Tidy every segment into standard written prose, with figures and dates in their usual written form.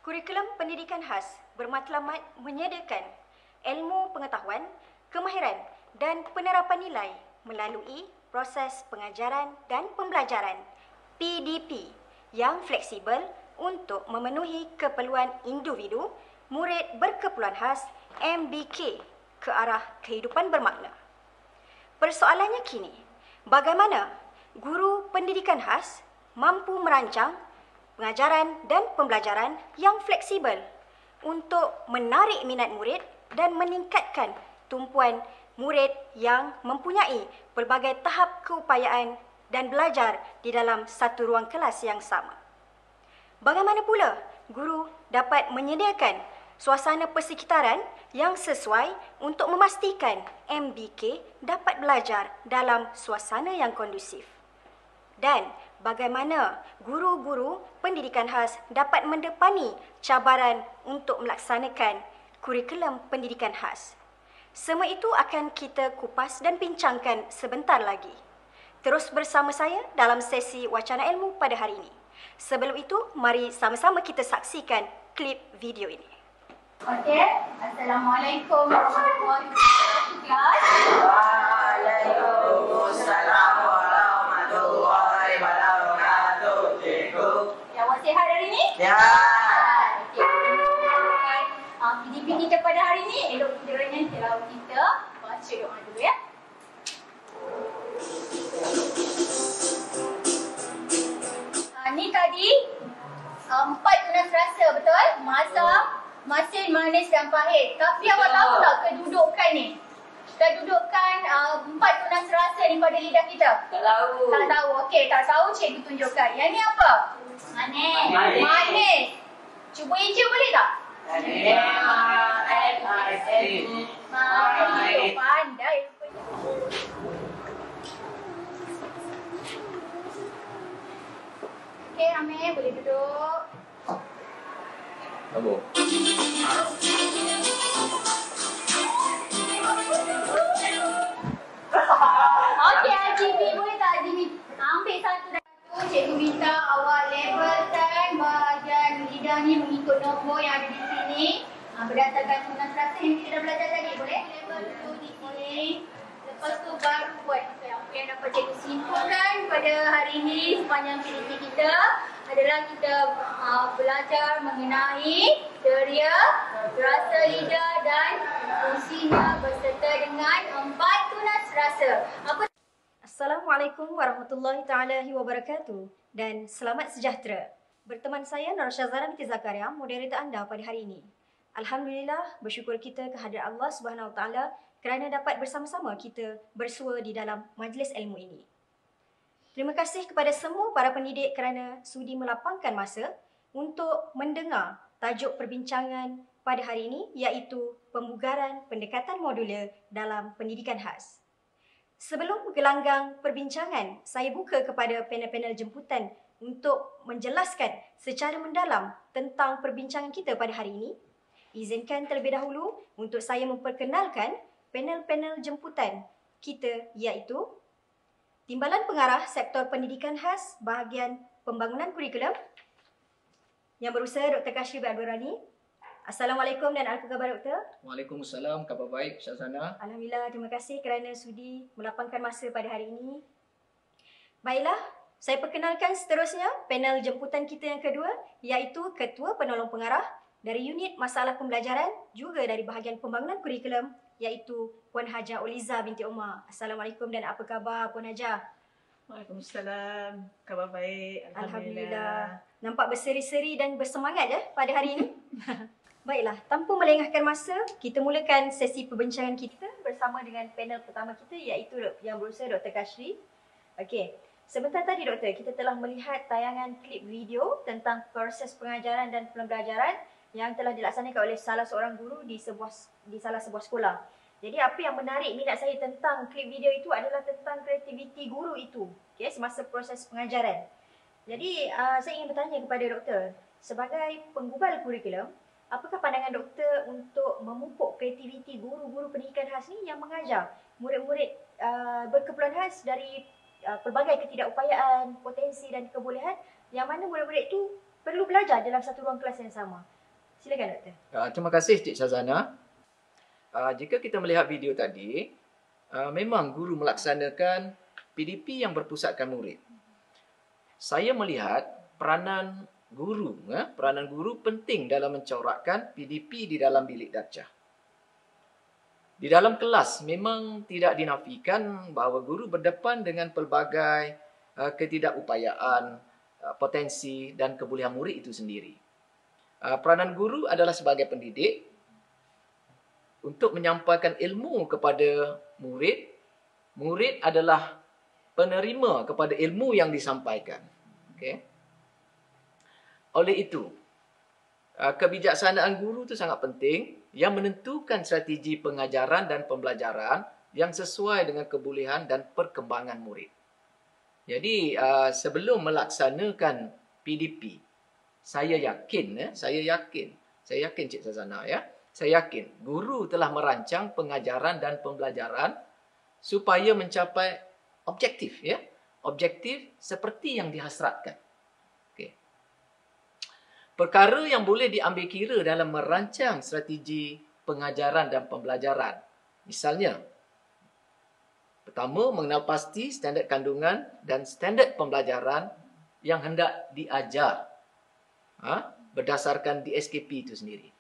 Kurikulum pendidikan khas bermatlamat menyediakan ilmu pengetahuan, kemahiran dan penerapan nilai melalui proses pengajaran dan pembelajaran PDP yang fleksibel untuk memenuhi keperluan individu, murid berkeperluan khas MBK ke arah kehidupan bermakna. Persoalannya kini, bagaimana guru pendidikan khas mampu merancang pengajaran dan pembelajaran yang fleksibel untuk menarik minat murid dan meningkatkan tumpuan murid yang mempunyai pelbagai tahap keupayaan dan belajar di dalam satu ruang kelas yang sama. Bagaimana pula guru dapat menyediakan suasana persekitaran yang sesuai untuk memastikan MBK dapat belajar dalam suasana yang kondusif? Dan bagaimana guru-guru pendidikan khas dapat mendepani cabaran untuk melaksanakan kurikulum pendidikan khas? Semua itu akan kita kupas dan bincangkan sebentar lagi. Terus bersama saya dalam sesi wacana ilmu pada hari ini. Sebelum itu, mari sama-sama kita saksikan klip video ini. Okey, Assalamualaikum warahmatullahi wabarakatuh. Waalaikumsalam warahmatullahi wabarakatuh. Cikgu. Ya, awak sihat hari ni? Ya. Okey, PDP kita pada hari ni, elok kiranya tilawah kita baca doa dulu ya. Ni tadi 4 tunas rasa, betul? Masam, masin, manis dan pahit. Tapi awak tahu tak kedudukan ni? Kedudukan 4 tunas rasa ni pada lidah kita? Tak tahu. Tak tahu. Okey, tak tahu cikgu tunjukkan. Yang ni apa? Manis. Manis. Manis. Cuba eja boleh tak? M-A-N-I-S. Manis. Pandai. Okey, Amir boleh duduk. Apa? Okey, Haji boleh tak Haji ambil satu dan satu. Cikgu minta awak labelkan bahagian lidah ni mengikut nombor yang ada di sini. Berdasarkan tunas rasa yang kita dah belajar tadi, boleh? Label dulu di sini. Lepas tu baru buat apa yang dapat cikgu simpulkan pada hari ini sepanjang PDP kita adalah kita belajar mengenai teria, rasa lidah dan fungsinya berserta dengan 4 tunas rasa. Assalamualaikum warahmatullahi taala wabarakatuh dan selamat sejahtera. Berteman saya Nur Syazana binti Zakaria, moderator anda pada hari ini. Alhamdulillah, bersyukur kita kehadirat Allah Subhanahu Wa Taala kerana dapat bersama-sama kita bersua di dalam majlis ilmu ini. Terima kasih kepada semua para pendidik kerana sudi melapangkan masa untuk mendengar tajuk perbincangan pada hari ini iaitu pembugaran pendekatan modular dalam pendidikan khas. Sebelum gelanggang perbincangan, saya buka kepada panel-panel jemputan untuk menjelaskan secara mendalam tentang perbincangan kita pada hari ini. Izinkan terlebih dahulu untuk saya memperkenalkan panel-panel jemputan kita iaitu Timbalan Pengarah Sektor Pendidikan Khas Bahagian Pembangunan Kurikulum yang berusaha Dr. Kashrif Abdul Rani. Assalamualaikum dan apa khabar Doktor? Waalaikumsalam, khabar baik Syazana. Alhamdulillah, terima kasih kerana sudi melapangkan masa pada hari ini. Baiklah, saya perkenalkan seterusnya panel jemputan kita yang kedua iaitu Ketua Penolong Pengarah dari Unit Masalah Pembelajaran juga dari Bahagian Pembangunan Kurikulum iaitu Puan Hajah Oliza binti Umar. Assalamualaikum dan apa khabar Puan Hajah? Waalaikumsalam. Khabar baik. Alhamdulillah. Nampak berseri-seri dan bersemangat ya pada hari ini. Baiklah, tanpa melengahkan masa, kita mulakan sesi perbincangan kita bersama dengan panel pertama kita iaitu yang berusaha Dr. Kashrif. Okey, sebentar tadi Doktor, kita telah melihat tayangan klip video tentang proses pengajaran dan pembelajaran yang telah dilaksanakan oleh salah seorang guru di salah sebuah sekolah. Jadi apa yang menarik minat saya tentang klip video itu adalah tentang kreativiti guru itu, okay, semasa proses pengajaran. Jadi saya ingin bertanya kepada Doktor, sebagai penggubal kurikulum, apakah pandangan Doktor untuk memupuk kreativiti guru-guru pendidikan khas ni yang mengajar murid-murid berkeperluan khas dari pelbagai ketidakupayaan, potensi dan kebolehan, yang mana murid-murid itu perlu belajar dalam satu ruang kelas yang sama. Silakan Doktor. Terima kasih Cik Syazana. Jika kita melihat video tadi, memang guru melaksanakan PDP yang berpusatkan murid. Saya melihat peranan guru penting dalam mencorakkan PDP di dalam bilik darjah. Di dalam kelas memang tidak dinafikan bahawa guru berdepan dengan pelbagai ketidakupayaan, potensi dan kebolehan murid itu sendiri. Peranan guru adalah sebagai pendidik untuk menyampaikan ilmu kepada murid. Murid adalah penerima kepada ilmu yang disampaikan. Okay. Oleh itu, kebijaksanaan guru itu sangat penting yang menentukan strategi pengajaran dan pembelajaran yang sesuai dengan kebolehan dan perkembangan murid. Jadi, sebelum melaksanakan PDP, saya yakin Cik Syazana ya, saya yakin guru telah merancang pengajaran dan pembelajaran supaya mencapai objektif ya, objektif seperti yang dihasratkan. Okey. Perkara yang boleh diambil kira dalam merancang strategi pengajaran dan pembelajaran. Misalnya, pertama, mengenal pasti standard kandungan dan standard pembelajaran yang hendak diajar berdasarkan DSKP itu sendiri.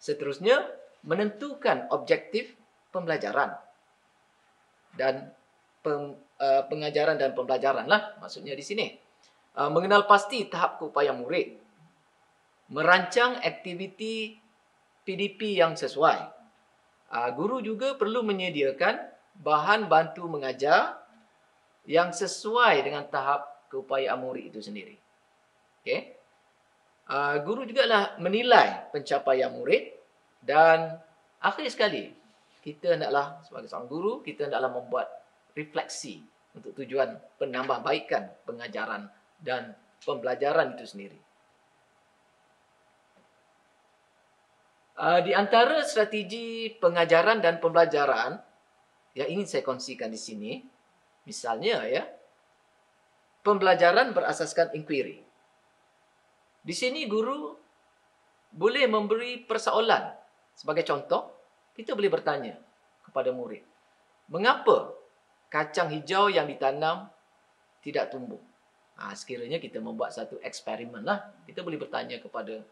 Seterusnya, menentukan objektif pembelajaran dan pengajaran dan pembelajaran lah maksudnya di sini. Mengenal pasti tahap keupayaan murid. Merancang aktiviti PDP yang sesuai. Guru juga perlu menyediakan bahan bantu mengajar yang sesuai dengan tahap keupayaan murid itu sendiri. Okay. Guru juga lah menilai pencapaian murid dan akhir sekali, kita hendaklah sebagai seorang guru, kita hendaklah membuat refleksi untuk tujuan penambahbaikan pengajaran dan pembelajaran itu sendiri. Di antara strategi pengajaran dan pembelajaran yang ingin saya kongsikan di sini, misalnya ya, pembelajaran berasaskan inquiry. Di sini guru boleh memberi persoalan. Sebagai contoh, kita boleh bertanya kepada murid, mengapa kacang hijau yang ditanam tidak tumbuh? Sekiranya kita membuat satu eksperimen lah, kita boleh bertanya kepada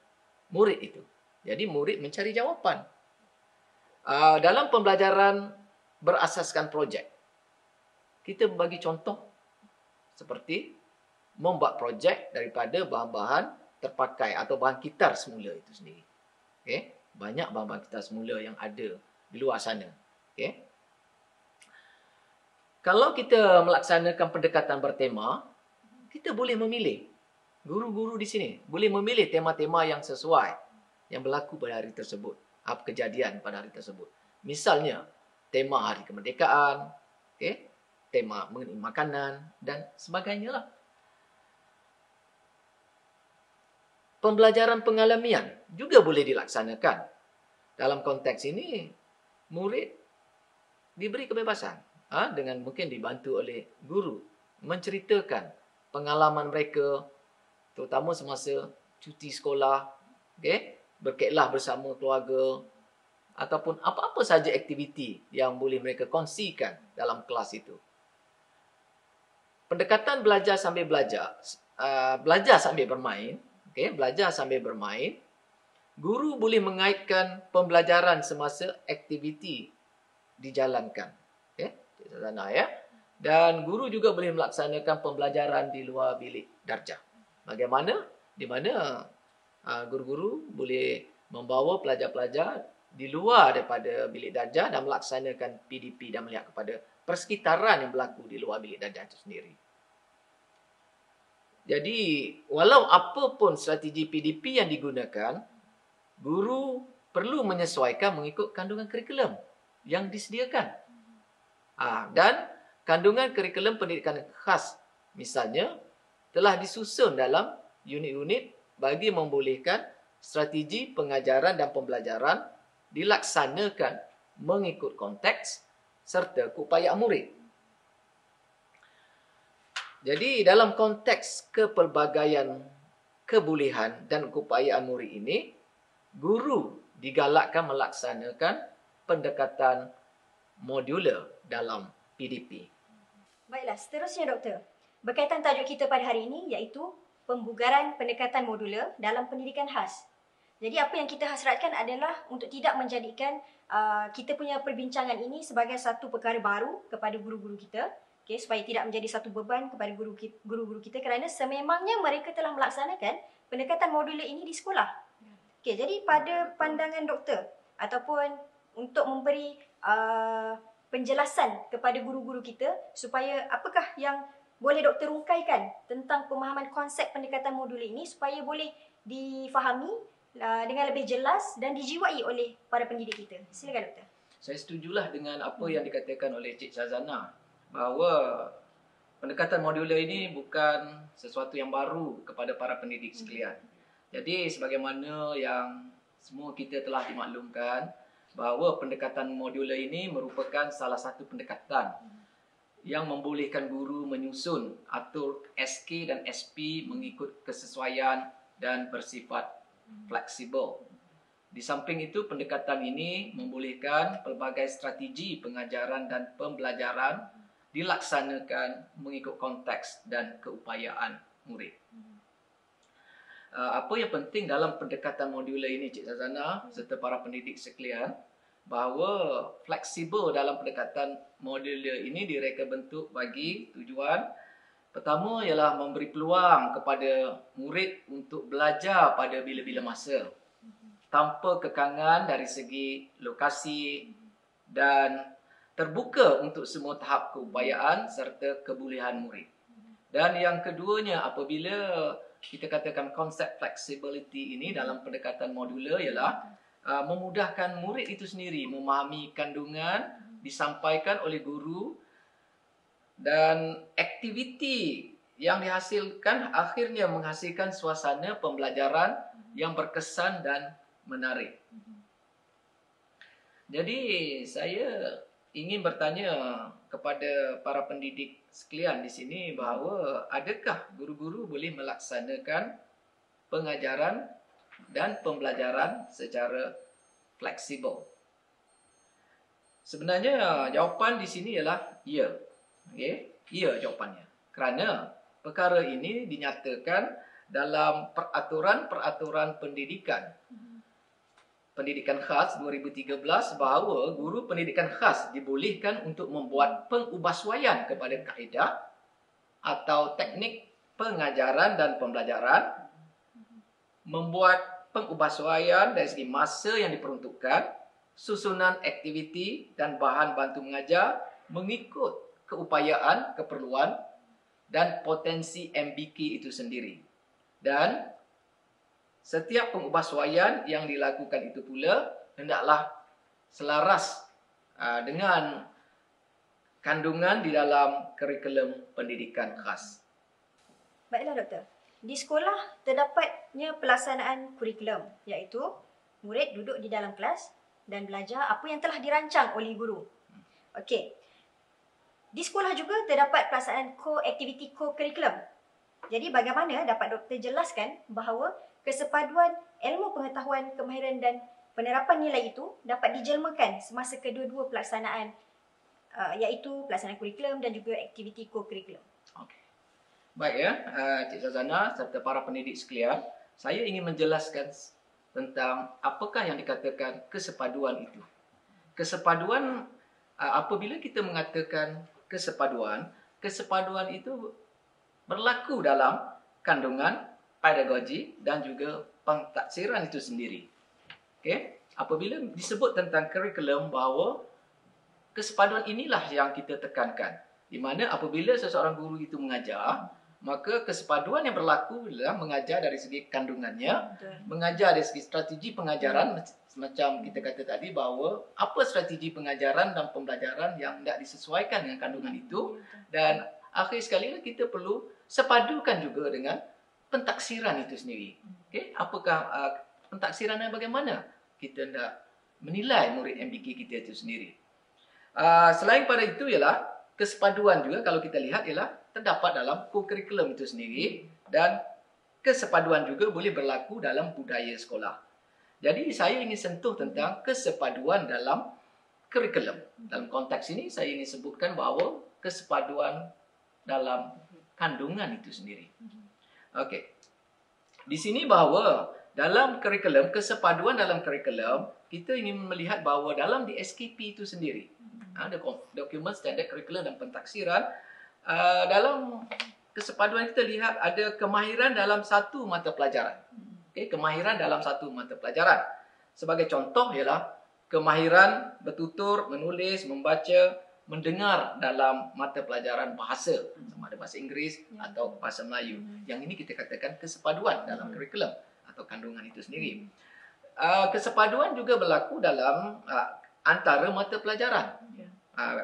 murid itu. Jadi murid mencari jawapan. Dalam pembelajaran berasaskan projek, kita bagi contoh seperti membuat projek daripada bahan-bahan terpakai atau bahan kitar semula itu sendiri. Okay? Banyak bahan-bahan kitar semula yang ada di luar sana. Okay? Kalau kita melaksanakan pendekatan bertema, kita boleh memilih. Guru-guru di sini boleh memilih tema-tema yang sesuai yang berlaku pada hari tersebut, apa kejadian pada hari tersebut. Misalnya, tema Hari Kemerdekaan, okay? Tema mengenai makanan dan sebagainya lah. Pembelajaran pengalamian juga boleh dilaksanakan. Dalam konteks ini, murid diberi kebebasan dengan mungkin dibantu oleh guru menceritakan pengalaman mereka, terutama semasa cuti sekolah, okay? Berkelah bersama keluarga, ataupun apa-apa saja aktiviti yang boleh mereka kongsikan dalam kelas itu. Pendekatan belajar sambil belajar, belajar sambil bermain, okay? Belajar sambil bermain, guru boleh mengaitkan pembelajaran semasa aktiviti dijalankan. Okay? Ya? Dan guru juga boleh melaksanakan pembelajaran di luar bilik darjah. Bagaimana? Di mana guru-guru boleh membawa pelajar-pelajar di luar daripada bilik darjah dan melaksanakan PDP dan melihat kepada persekitaran yang berlaku di luar bilik darjah itu sendiri. Jadi, walau apapun strategi PDP yang digunakan, guru perlu menyesuaikan mengikut kandungan kurikulum yang disediakan. Dan kandungan kurikulum pendidikan khas, misalnya, telah disusun dalam unit-unit bagi membolehkan strategi pengajaran dan pembelajaran dilaksanakan mengikut konteks serta keupayaan murid. Jadi dalam konteks kepelbagaian kebolehan dan keupayaan murid ini, guru digalakkan melaksanakan pendekatan modular dalam PDP. Baiklah, seterusnya doktor. Berkaitan tajuk kita pada hari ini iaitu pembugaran pendekatan modular dalam pendidikan khas. Jadi apa yang kita hasratkan adalah untuk tidak menjadikan kita punya perbincangan ini sebagai satu perkara baru kepada guru-guru kita. Okay, supaya tidak menjadi satu beban kepada guru-guru kita kerana sememangnya mereka telah melaksanakan pendekatan modular ini di sekolah. Okay, jadi pada pandangan doktor ataupun untuk memberi penjelasan kepada guru-guru kita supaya apakah yang boleh doktor rungkaikan tentang pemahaman konsep pendekatan modular ini supaya boleh difahami dengan lebih jelas dan dijiwai oleh para pendidik kita. Silakan doktor. Saya setujulah dengan apa yang dikatakan oleh Cik Shazana, bahawa pendekatan modular ini bukan sesuatu yang baru kepada para pendidik sekalian. Jadi sebagaimana yang semua kita telah dimaklumkan, bahawa pendekatan modular ini merupakan salah satu pendekatan yang membolehkan guru menyusun atur SK dan SP mengikut kesesuaian dan bersifat fleksibel. Di samping itu, pendekatan ini membolehkan pelbagai strategi pengajaran dan pembelajaran dilaksanakan mengikut konteks dan keupayaan murid. Apa yang penting dalam pendekatan modular ini, Cik Shazana serta para pendidik sekalian, bahawa fleksibel dalam pendekatan modular ini direka bentuk bagi tujuan pertama ialah memberi peluang kepada murid untuk belajar pada bila-bila masa tanpa kekangan dari segi lokasi dan terbuka untuk semua tahap keupayaan serta kebolehan murid. Dan yang keduanya, apabila kita katakan konsep flexibility ini dalam pendekatan modular ialah memudahkan murid itu sendiri memahami kandungan disampaikan oleh guru dan aktiviti yang dihasilkan akhirnya menghasilkan suasana pembelajaran yang berkesan dan menarik. Jadi saya ingin bertanya kepada para pendidik sekalian di sini bahawa adakah guru-guru boleh melaksanakan pengajaran dan pembelajaran secara fleksibel? Sebenarnya jawapan di sini ialah ya. Okay? Ya jawapannya. Kerana perkara ini dinyatakan dalam peraturan-peraturan pendidikan khas 2013 bahawa guru pendidikan khas dibolehkan untuk membuat pengubahsuaian kepada kaedah atau teknik pengajaran dan pembelajaran, membuat pengubahsuaian dari segi masa yang diperuntukkan, susunan aktiviti dan bahan bantu mengajar mengikut keupayaan, keperluan dan potensi MBK itu sendiri. Dan setiap pengubahsuaian yang dilakukan itu pula hendaklah selaras dengan kandungan di dalam kurikulum pendidikan khas. Baiklah doktor. Di sekolah terdapatnya pelaksanaan kurikulum iaitu murid duduk di dalam kelas dan belajar apa yang telah dirancang oleh guru. Okey. Di sekolah juga terdapat pelaksanaan aktiviti kurikulum. Jadi bagaimana dapat doktor jelaskan bahawa kesepaduan ilmu pengetahuan, kemahiran dan penerapan nilai itu dapat dijelmakan semasa kedua-dua pelaksanaan iaitu pelaksanaan kurikulum dan juga aktiviti kurikulum. Okay. Baik ya, Cik Shazana serta para pendidik sekalian, saya ingin menjelaskan tentang apakah yang dikatakan kesepaduan itu. Kesepaduan, apabila kita mengatakan kesepaduan itu berlaku dalam kandungan, pedagogi dan juga pentaksiran itu sendiri. Okay? Apabila disebut tentang kurikulum bahawa kesepaduan inilah yang kita tekankan. Di mana apabila seseorang guru itu mengajar, maka kesepaduan yang berlaku adalah mengajar dari segi kandungannya, mengajar dari segi strategi pengajaran, semacam kita kata tadi bahawa apa strategi pengajaran dan pembelajaran yang tidak disesuaikan dengan kandungan itu, dan akhir sekali kita perlu sepadukan juga dengan pentaksiran itu sendiri. Okay? Apakah pentaksirannya bagaimana? Kita hendak menilai murid MBK kita itu sendiri. Selain pada itu ialah kesepaduan juga kalau kita lihat ialah terdapat dalam kurikulum itu sendiri dan kesepaduan juga boleh berlaku dalam budaya sekolah. Jadi saya ingin sentuh tentang kesepaduan dalam kurikulum. Dalam konteks ini saya ingin sebutkan bahawa kesepaduan dalam kandungan itu sendiri. Okey. Di sini bahawa dalam kurikulum, kesepaduan dalam kurikulum, kita ingin melihat bahawa dalam di SKP itu sendiri, ada dokumen standard kurikulum dan pentaksiran, dalam kesepaduan kita lihat ada kemahiran dalam satu mata pelajaran. Okay, kemahiran dalam satu mata pelajaran. Sebagai contoh ialah kemahiran bertutur, menulis, membaca, mendengar dalam mata pelajaran bahasa, sama ada bahasa Inggeris atau bahasa Melayu. Yang ini kita katakan kesepaduan dalam kurikulum atau kandungan itu sendiri. Kesepaduan juga berlaku dalam antara mata pelajaran.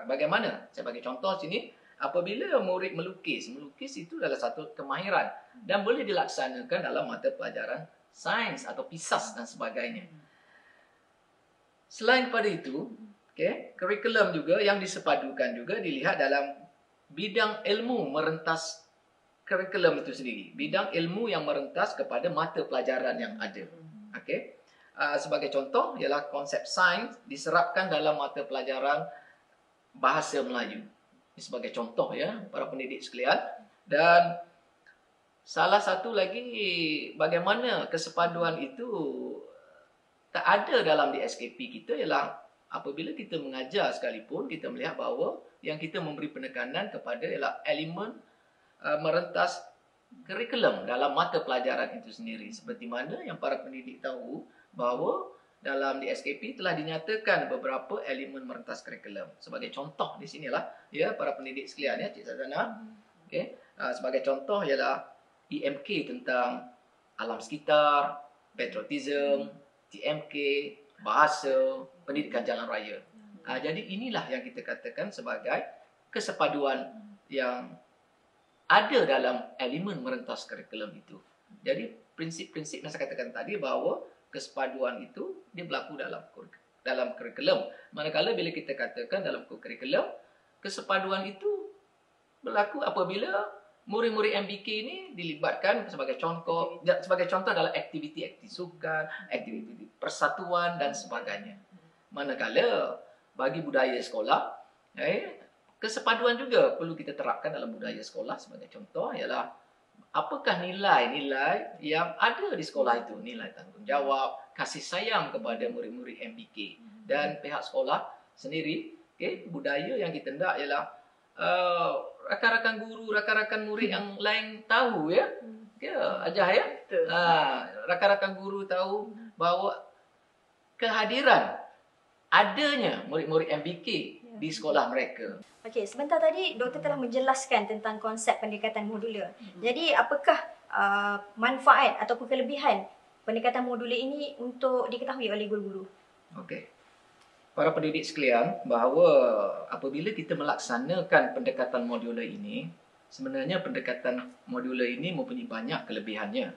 Bagaimana? Saya bagi contoh sini, apabila murid melukis itu adalah satu kemahiran dan boleh dilaksanakan dalam mata pelajaran sains atau pisas dan sebagainya. Selain daripada itu, kurikulum juga yang disepadukan juga dilihat dalam bidang ilmu merentas kurikulum itu sendiri. Bidang ilmu yang merentas kepada mata pelajaran yang ada. Sebagai contoh ialah konsep sains diserapkan dalam mata pelajaran bahasa Melayu. Ini sebagai contoh ya para pendidik sekalian. Dan salah satu lagi bagaimana kesepaduan itu tak ada dalam di SKP kita ialah apabila kita mengajar sekalipun kita melihat bahawa yang kita memberi penekanan kepada ialah elemen merentas kurikulum dalam mata pelajaran itu sendiri. Seperti mana yang para pendidik tahu bahawa dalam di SKP telah dinyatakan beberapa elemen merentas kurikulum. Sebagai contoh di sinilah ya para pendidik sekalian ya Cik Sazana. Sebagai contoh ialah EMK tentang alam sekitar, patriotism, TMK, bahasa, pendidikan jalan raya. Jadi inilah yang kita katakan sebagai kesepaduan yang ada dalam elemen merentas kurikulum itu. Jadi prinsip-prinsip yang saya katakan tadi bahawa kesepaduan itu dia berlaku dalam kurikulum. Manakala bila kita katakan dalam kurikulum, kesepaduan itu berlaku apabila murid-murid MBK ini dilibatkan sebagai contoh dalam aktiviti-aktiviti sukan, aktiviti persatuan dan sebagainya. Manakala bagi budaya sekolah, kesepaduan juga perlu kita terapkan dalam budaya sekolah. Sebagai contoh ialah apakah nilai-nilai yang ada di sekolah itu, nilai tanggungjawab, kasih sayang kepada murid-murid MBK dan pihak sekolah sendiri. Budaya yang kita hendak ialah rakan-rakan guru, rakan-rakan murid yang lain tahu ya. Ajar ya. Rakan-rakan guru tahu bahawa kehadiran adanya murid-murid MBK di sekolah mereka. Okey, sebentar tadi doktor telah menjelaskan tentang konsep pendekatan modular. Jadi apakah manfaat ataupun kelebihan pendekatan modular ini untuk diketahui oleh guru-guru? Okey. Para pendidik sekalian, bahawa apabila kita melaksanakan pendekatan modular ini, sebenarnya pendekatan modular ini mempunyai banyak kelebihannya.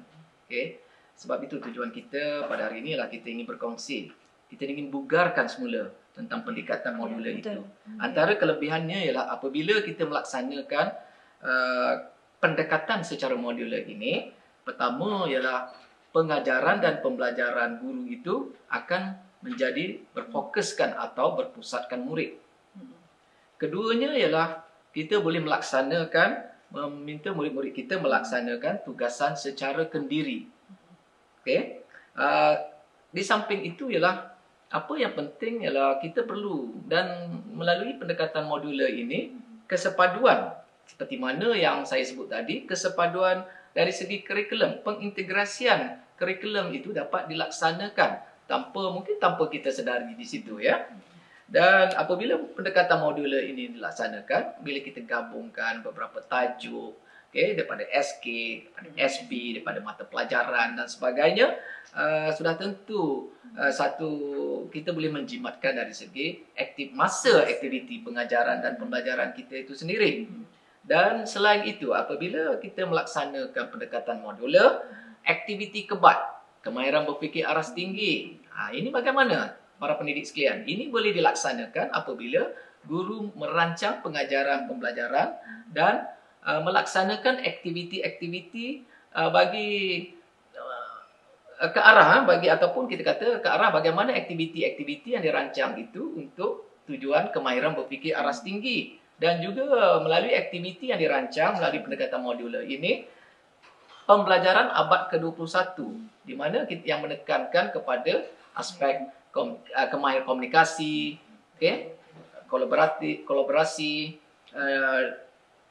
Sebab itu tujuan kita pada hari ini adalah kita ingin berkongsi. Kita ingin bugarkan semula tentang pendekatan modular itu. Antara kelebihannya ialah apabila kita melaksanakan pendekatan secara modular ini, pertama ialah pengajaran dan pembelajaran guru itu akan menjadi berfokuskan atau berpusatkan murid. Keduanya ialah kita boleh meminta murid-murid kita melaksanakan tugasan secara kendiri. Di samping itu ialah apa yang penting ialah kita perlu dan melalui pendekatan modular ini kesepaduan seperti mana yang saya sebut tadi, kesepaduan dari segi kurikulum, pengintegrasian kurikulum itu dapat dilaksanakan mungkin tanpa kita sedari di situ ya. Dan apabila pendekatan modular ini dilaksanakan, bila kita gabungkan beberapa tajuk daripada SK, daripada SB, daripada mata pelajaran dan sebagainya, sudah tentu kita boleh menjimatkan dari segi masa aktiviti pengajaran dan pembelajaran kita itu sendiri. Dan selain itu, apabila kita melaksanakan pendekatan modular, aktiviti kebat, kemahiran berfikir aras tinggi. Ini bagaimana para pendidik sekalian? Ini boleh dilaksanakan apabila guru merancang pengajaran pembelajaran dan melaksanakan aktiviti-aktiviti bagi ke arah bagi ataupun kita kata ke arah bagaimana aktiviti-aktiviti yang dirancang itu untuk tujuan kemahiran berfikir aras tinggi, dan juga melalui aktiviti yang dirancang melalui pendekatan modular ini pembelajaran abad ke-21 di mana yang menekankan kepada aspek kemahiran komunikasi, okey, kolaborasi,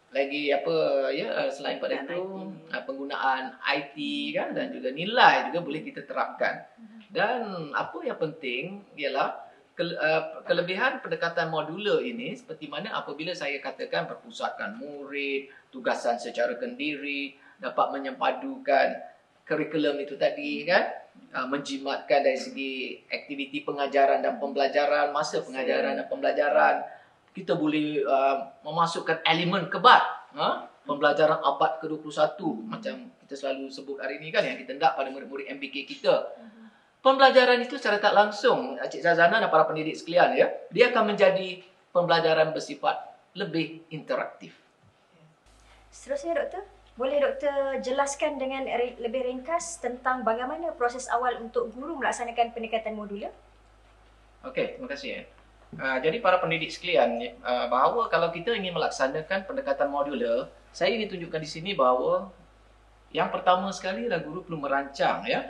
lagi apa ya, selain pada itu penggunaan IT kan, dan juga nilai juga boleh kita terapkan. Dan apa yang penting ialah kelebihan pendekatan modular ini seperti mana apabila saya katakan berpusatkan murid, tugasan secara kendiri, dapat menyempadukan kurikulum itu tadi kan, menjimatkan dari segi aktiviti pengajaran dan pembelajaran, masa pengajaran dan pembelajaran. Kita boleh memasukkan elemen kebat, pembelajaran abad ke-21 macam kita selalu sebut hari ini kan, yang kita hendak pada murid-murid MBK kita. Pembelajaran itu secara tak langsung, Cik Zazana dan para pendidik sekalian ya, dia akan menjadi pembelajaran bersifat lebih interaktif. Seterusnya doktor, boleh doktor jelaskan dengan lebih ringkas tentang bagaimana proses awal untuk guru melaksanakan pendekatan modular? Okey, terima kasih. Jadi para pendidik sekalian, bahawa kalau kita ingin melaksanakan pendekatan modular, saya ingin tunjukkan di sini bahawa yang pertama sekali adalah guru perlu merancang ya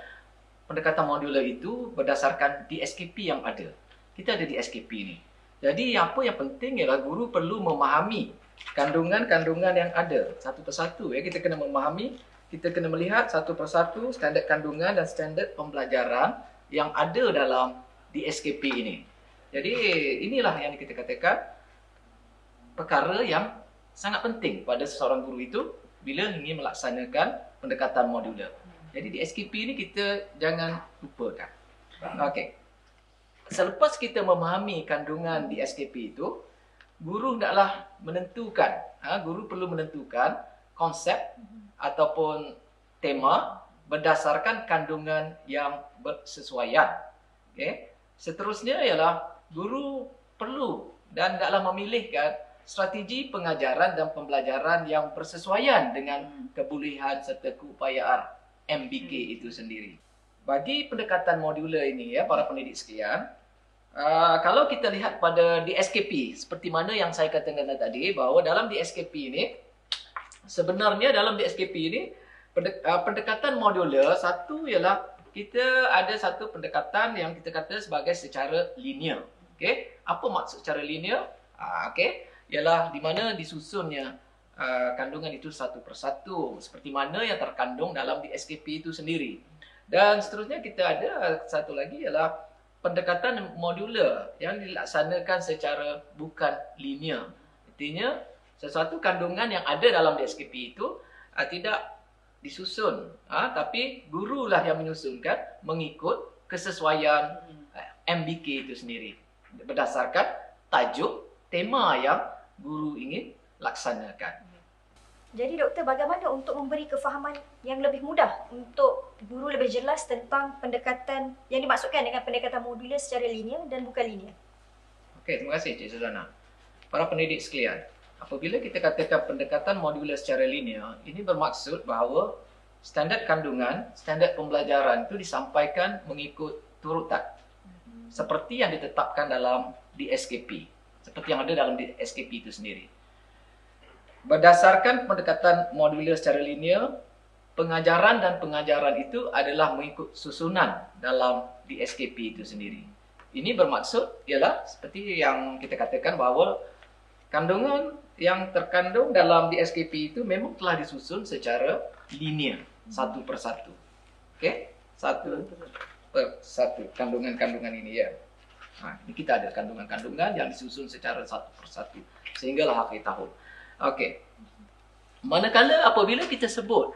pendekatan modular itu berdasarkan DSKP yang ada. Kita ada DSKP ni. Jadi apa yang penting ialah guru perlu memahami kandungan-kandungan yang ada satu persatu ya. Kita kena memahami, kita kena melihat satu persatu standard kandungan dan standard pembelajaran yang ada dalam DSKP ini. Jadi inilah yang kita katakan perkara yang sangat penting pada seseorang guru itu bila ingin melaksanakan pendekatan modular. Jadi di SKP ini kita jangan lupakan. Okey. Selepas kita memahami kandungan di SKP itu, guru hendaklah menentukan, guru perlu menentukan konsep ataupun tema berdasarkan kandungan yang bersesuaian. Okey. Seterusnya ialah guru perlu dan hendaklah memilihkan strategi pengajaran dan pembelajaran yang bersesuaian dengan kebolehan serta keupayaan MBK itu sendiri. Bagi pendekatan modular ini ya para pendidik sekalian, kalau kita lihat pada DSKP seperti mana yang saya katakan tadi, bahawa dalam DSKP ini sebenarnya dalam DSKP ini pendekatan modular satu ialah kita ada satu pendekatan yang kita kata sebagai secara linear. Okey, apa maksud secara linear? Okey, ialah di mana disusunnya kandungan itu satu persatu seperti mana yang terkandung dalam di SKP itu sendiri. Dan seterusnya kita ada satu lagi ialah pendekatan modular yang dilaksanakan secara bukan linear. Artinya sesuatu kandungan yang ada dalam di SKP itu tidak disusun, tapi gurulah yang menyusunkan mengikut kesesuaian MBK itu sendiri berdasarkan tajuk tema yang guru ingin laksanakan. Jadi doktor, bagaimana untuk memberi kefahaman yang lebih mudah untuk guru lebih jelas tentang pendekatan yang dimaksudkan dengan pendekatan modular secara linear dan bukan linear? Okey, terima kasih Cik Suzana. Para pendidik sekalian, apabila kita katakan pendekatan modular secara linear, ini bermaksud bahawa standard kandungan, standard pembelajaran itu disampaikan mengikut turutan seperti yang ditetapkan dalam DSKP, seperti yang ada dalam DSKP itu sendiri. Berdasarkan pendekatan modular secara linear, pengajaran dan pengajaran itu adalah mengikut susunan dalam DSKP itu sendiri. Ini bermaksud ialah seperti yang kita katakan bahawa kandungan yang terkandung dalam DSKP itu memang telah disusun secara linear, satu persatu. Okey? Satu persatu kandungan-kandungan ini ya. Ini kita ada kandungan-kandungan yang disusun secara satu persatu sehinggalah akhir tahun. Okey. Manakala apabila kita sebut,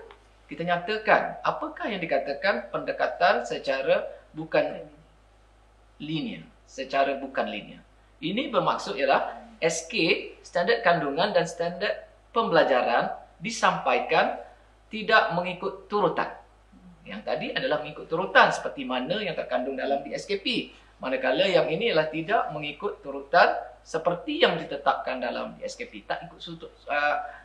kita nyatakan apakah yang dikatakan pendekatan secara bukan linear, secara bukan linear. Ini bermaksud ialah SK, standard kandungan dan standard pembelajaran disampaikan tidak mengikut turutan. Yang tadi adalah mengikut turutan seperti mana yang terkandung dalam DSKP. Manakala yang ini ialah tidak mengikut turutan seperti yang ditetapkan dalam DSKP, tak ikut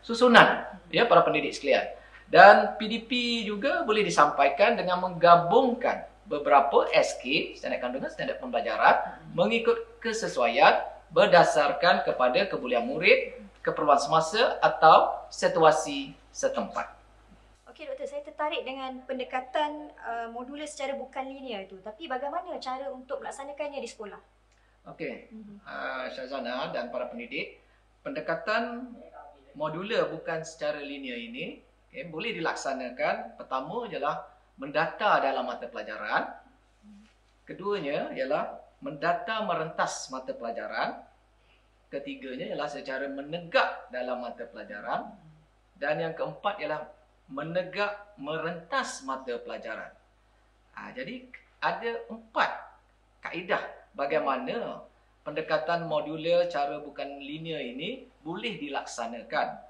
susunan ya para pendidik sekalian. Dan PDP juga boleh disampaikan dengan menggabungkan beberapa SK, standard kandungan, standard pembelajaran, mengikut kesesuaian berdasarkan kepada kebolehan murid, keperluan semasa atau situasi setempat. Okey doktor, saya tertarik dengan pendekatan modular secara bukan linear tu. Tapi bagaimana cara untuk melaksanakannya di sekolah? Okey, Syazana dan para pendidik, pendekatan modular bukan secara linear ini boleh dilaksanakan. Pertama ialah mendata dalam mata pelajaran. Keduanya ialah mendata merentas mata pelajaran. Ketiganya ialah secara menegak dalam mata pelajaran. Dan yang keempat ialah menegak merentas mata pelajaran. Jadi ada 4 kaedah bagaimana pendekatan modular cara bukan linear ini boleh dilaksanakan.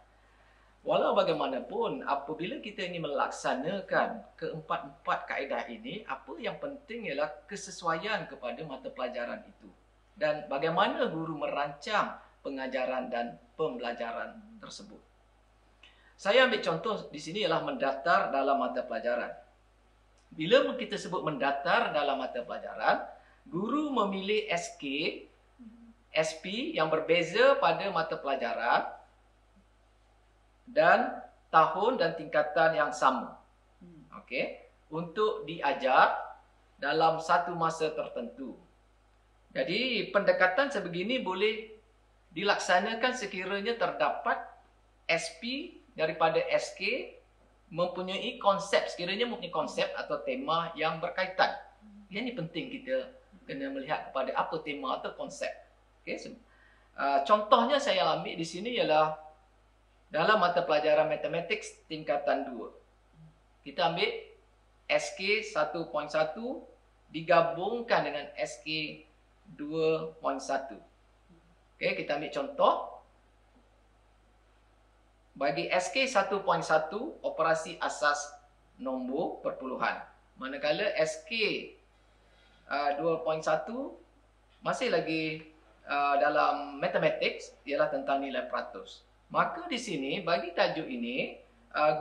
Walau bagaimanapun, apabila kita ingin melaksanakan keempat-empat kaedah ini, apa yang penting ialah kesesuaian kepada mata pelajaran itu. Dan bagaimana guru merancang pengajaran dan pembelajaran tersebut. Saya ambil contoh di sini ialah mendatar dalam mata pelajaran. Bila kita sebut mendatar dalam mata pelajaran, guru memilih SK, SP yang berbeza pada mata pelajaran dan tahun dan tingkatan yang sama. Okey, untuk diajar dalam satu masa tertentu. Jadi pendekatan sebegini boleh dilaksanakan sekiranya terdapat SP daripada SK mempunyai konsep, sekiranya mempunyai konsep atau tema yang berkaitan. Ini penting kita kena melihat kepada apa tema atau konsep. Okay. Contohnya saya ambil di sini ialah dalam mata pelajaran matematik tingkatan 2. Kita ambil SK 1.1 digabungkan dengan SK 2.1. Okay, kita ambil contoh. Bagi SK 1.1, operasi asas nombor perpuluhan. Manakala SK 2.1 masih lagi dalam matematik, ialah tentang nilai peratus. Maka di sini, bagi tajuk ini,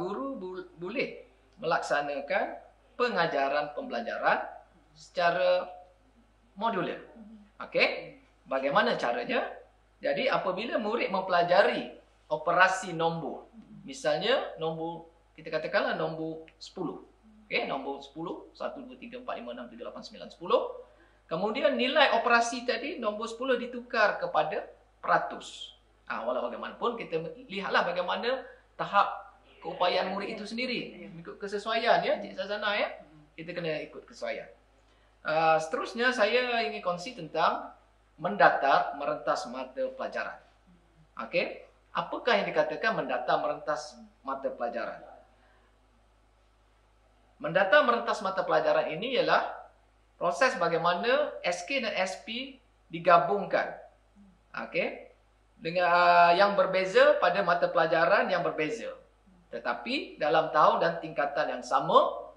guru boleh melaksanakan pengajaran pembelajaran secara modular. Okey? Bagaimana caranya? Jadi apabila murid mempelajari operasi nombor, misalnya nombor, kita katakanlah nombor 10. Okey, nombor 10, 1, 2, 3, 4, 5, 6, 7, 8, 9, 10. Kemudian nilai operasi tadi, nombor 10 ditukar kepada peratus. Walau bagaimanapun, kita lihatlah bagaimana tahap keupayaan murid itu sendiri. Ikut kesesuaian ya, Cik Sazana ya. Kita kena ikut kesesuaian. Seterusnya, saya ingin kongsi tentang mendatar merentas mata pelajaran. Okey. Apakah yang dikatakan mendata merentas mata pelajaran? Mendata merentas mata pelajaran ini ialah proses bagaimana SK dan SP digabungkan. Okey. Dengan yang berbeza pada mata pelajaran yang berbeza. Tetapi dalam tahun dan tingkatan yang sama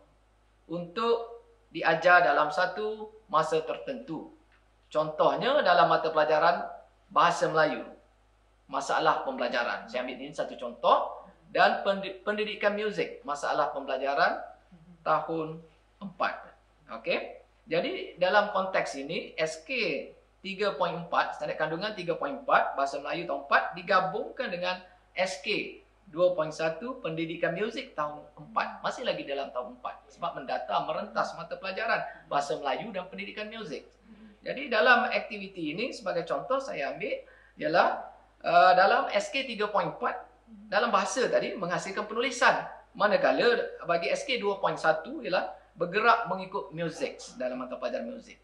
untuk diajar dalam satu masa tertentu. Contohnya dalam mata pelajaran Bahasa Melayu. Masalah pembelajaran. Saya ambil ini satu contoh. Dan pendidikan muzik. Masalah pembelajaran tahun 4. Okey. Jadi dalam konteks ini SK 3.4, standard kandungan 3.4, Bahasa Melayu tahun 4 digabungkan dengan SK 2.1, pendidikan muzik tahun 4. Masih lagi dalam tahun 4. Sebab mendata merentas mata pelajaran Bahasa Melayu dan pendidikan muzik. Jadi dalam aktiviti ini sebagai contoh saya ambil ialah dalam SK 3.4 dalam bahasa tadi menghasilkan penulisan. Manakala bagi SK 2.1 ialah bergerak mengikut muzik dalam mata pelajaran muzik.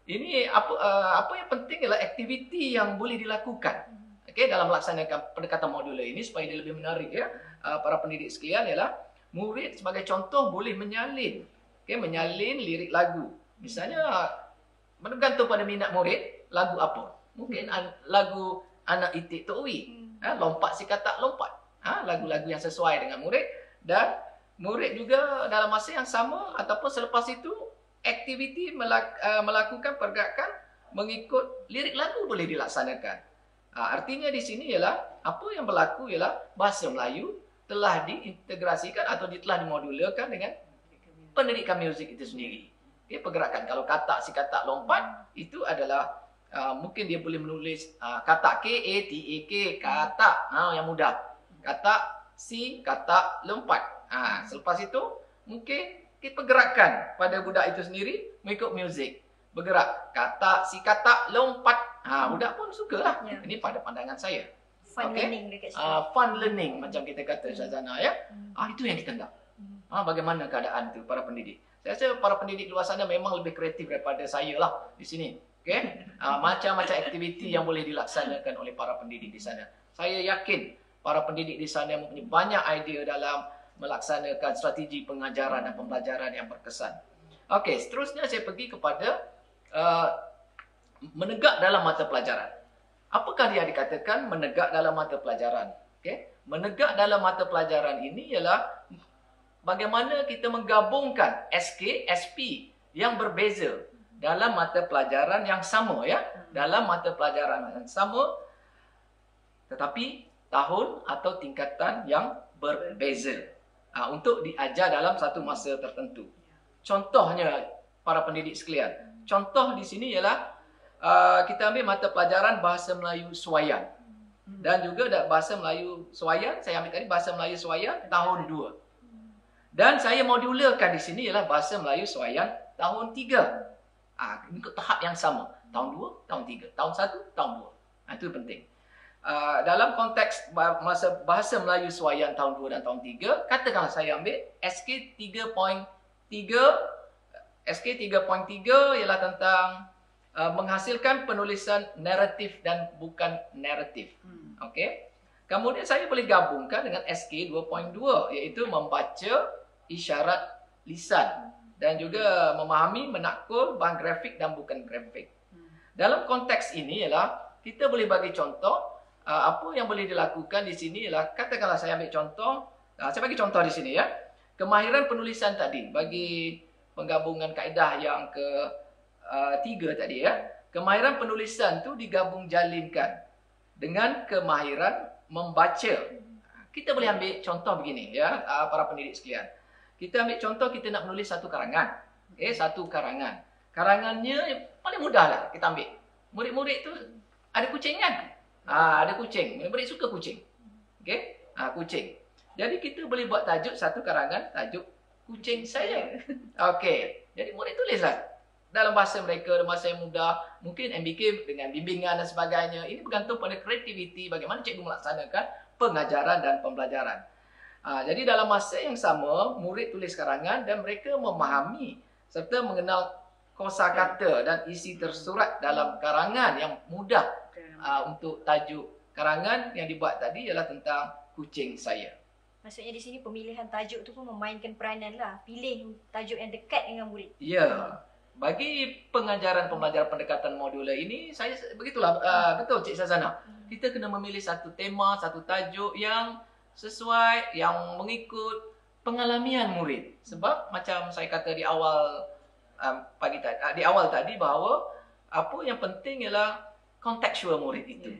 Ini apa yang penting ialah aktiviti yang boleh dilakukan. Okey, dalam melaksanakan pendekatan modular ini supaya dia lebih menarik ya. Para pendidik sekalian ialah murid sebagai contoh boleh menyalin. Okey, menyalin lirik lagu. Misalnya bergantung pada minat murid, lagu apa? Mungkin lagu Anak Itik Tok Wi, Lompat Si Katak Lompat. Lagu-lagu yang sesuai dengan murid. Dan murid juga dalam masa yang sama ataupun selepas itu aktiviti melakukan pergerakan mengikut lirik lagu boleh dilaksanakan. Artinya di sini ialah apa yang berlaku ialah Bahasa Melayu telah diintegrasikan atau telah dimodularkan dengan pendidikan muzik itu sendiri. Okay, pergerakan. Kalau katak si katak lompat, itu adalah mungkin dia boleh menulis katak K-A-T-A-K, katak, yang mudah. Katak si katak lompat. Selepas itu, mungkin kita pergerakan pada budak itu sendiri mengikut muzik. Bergerak. Katak si katak lompat. Budak pun sukalah. Ya. Ini pada pandangan saya. Fun Okay. learning dekat situ. Fun learning macam kita kata Syazana ya. Itu yang kita nak. Bagaimana keadaan tu para pendidik? Saya rasa para pendidik luar sana memang lebih kreatif daripada saya lah di sini. Okay? Macam-macam aktiviti yang boleh dilaksanakan oleh para pendidik di sana. Saya yakin para pendidik di sana mempunyai banyak idea dalam melaksanakan strategi pengajaran dan pembelajaran yang berkesan. Okey, seterusnya saya pergi kepada menegak dalam mata pelajaran. Apakah dia dikatakan menegak dalam mata pelajaran? Okay? Menegak dalam mata pelajaran ini ialah bagaimana kita menggabungkan SK, SP yang berbeza dalam mata pelajaran yang sama ya, dalam mata pelajaran yang sama tetapi tahun atau tingkatan yang berbeza untuk diajar dalam satu masa tertentu. Contohnya para pendidik sekalian, contoh di sini ialah kita ambil mata pelajaran Bahasa Melayu Suayan. Dan juga bahasa Melayu Suayan, saya ambil tadi Bahasa Melayu Suayan tahun 2. Dan saya modularkan di sini ialah Bahasa Melayu Suayan tahun 3. Ikut tahap yang sama. Tahun 2, tahun 3. Tahun 1, tahun 2. Itu penting. Dalam konteks Bahasa Melayu Suayan tahun 2 dan tahun 3, katakanlah saya ambil SK 3.3. SK 3.3 ialah tentang menghasilkan penulisan naratif dan bukan naratif. Okey. Kemudian saya boleh gabungkan dengan SK 2.2 iaitu membaca isyarat lisan dan juga memahami menakul bahan grafik dan bukan grafik. Dalam konteks ini ialah kita boleh bagi contoh apa yang boleh dilakukan di sini ialah katakanlah saya ambil contoh, saya bagi contoh di sini ya. Kemahiran penulisan tadi bagi penggabungan kaedah yang ke 3 tadi ya. Kemahiran penulisan tu digabung jalinkan dengan kemahiran membaca. Kita boleh ambil contoh begini ya, para pendidik sekalian. Kita ambil contoh kita nak menulis satu karangan. Satu karangan. Karangannya paling mudah lah kita ambil. Murid-murid tu ada kucing kan? Ada kucing. Murid-murid suka kucing. Okey? Kucing. Jadi kita boleh buat tajuk satu karangan, tajuk kucing saya. Okey. Jadi murid tulislah dalam bahasa mereka, dalam bahasa yang mudah, mungkin MBK dengan bimbingan dan sebagainya. Ini bergantung pada kreativiti bagaimana cikgu melaksanakan pengajaran dan pembelajaran. Jadi dalam masa yang sama, murid tulis karangan dan mereka memahami serta mengenal kosakata dan isi tersurat dalam karangan yang mudah. Untuk tajuk karangan yang dibuat tadi ialah tentang kucing saya. Maksudnya di sini pemilihan tajuk tu pun memainkan peranan lah. Pilih tajuk yang dekat dengan murid. Ya. Bagi pengajaran pembelajaran pendekatan modular ini, saya begitulah, betul Cik Syazana. Kita kena memilih satu tema, satu tajuk yang sesuai, yang mengikut pengalamian murid. Sebab macam saya kata di awal tadi bahawa apa yang penting ialah kontekstual murid itu.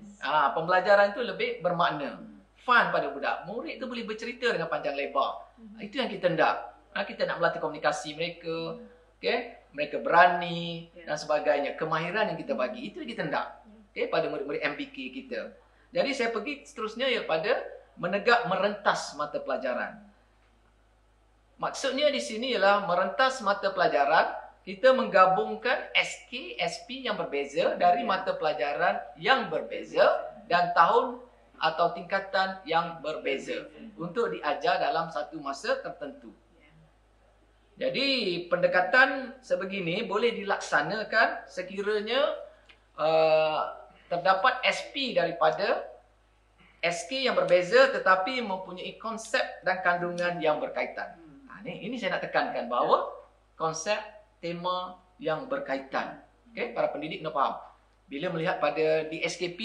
Pembelajaran itu lebih bermakna. Fun pada budak. Murid itu boleh bercerita dengan panjang lebar. Itu yang kita nak. Kita nak melatih komunikasi mereka. Okay? Mereka berani dan sebagainya. Kemahiran yang kita bagi, itu yang kita nak. Okay? Pada murid-murid MBK kita. Jadi saya pergi seterusnya pada menegak merentas mata pelajaran. Maksudnya di sini ialah merentas mata pelajaran, kita menggabungkan SK, SP yang berbeza dari mata pelajaran yang berbeza dan tahun atau tingkatan yang berbeza untuk diajar dalam satu masa tertentu. Jadi pendekatan sebegini boleh dilaksanakan sekiranya terdapat SP daripada SK yang berbeza tetapi mempunyai konsep dan kandungan yang berkaitan. Ini saya nak tekankan bahawa konsep tema yang berkaitan. Okay, para pendidik kena faham. Bila melihat pada DSKP,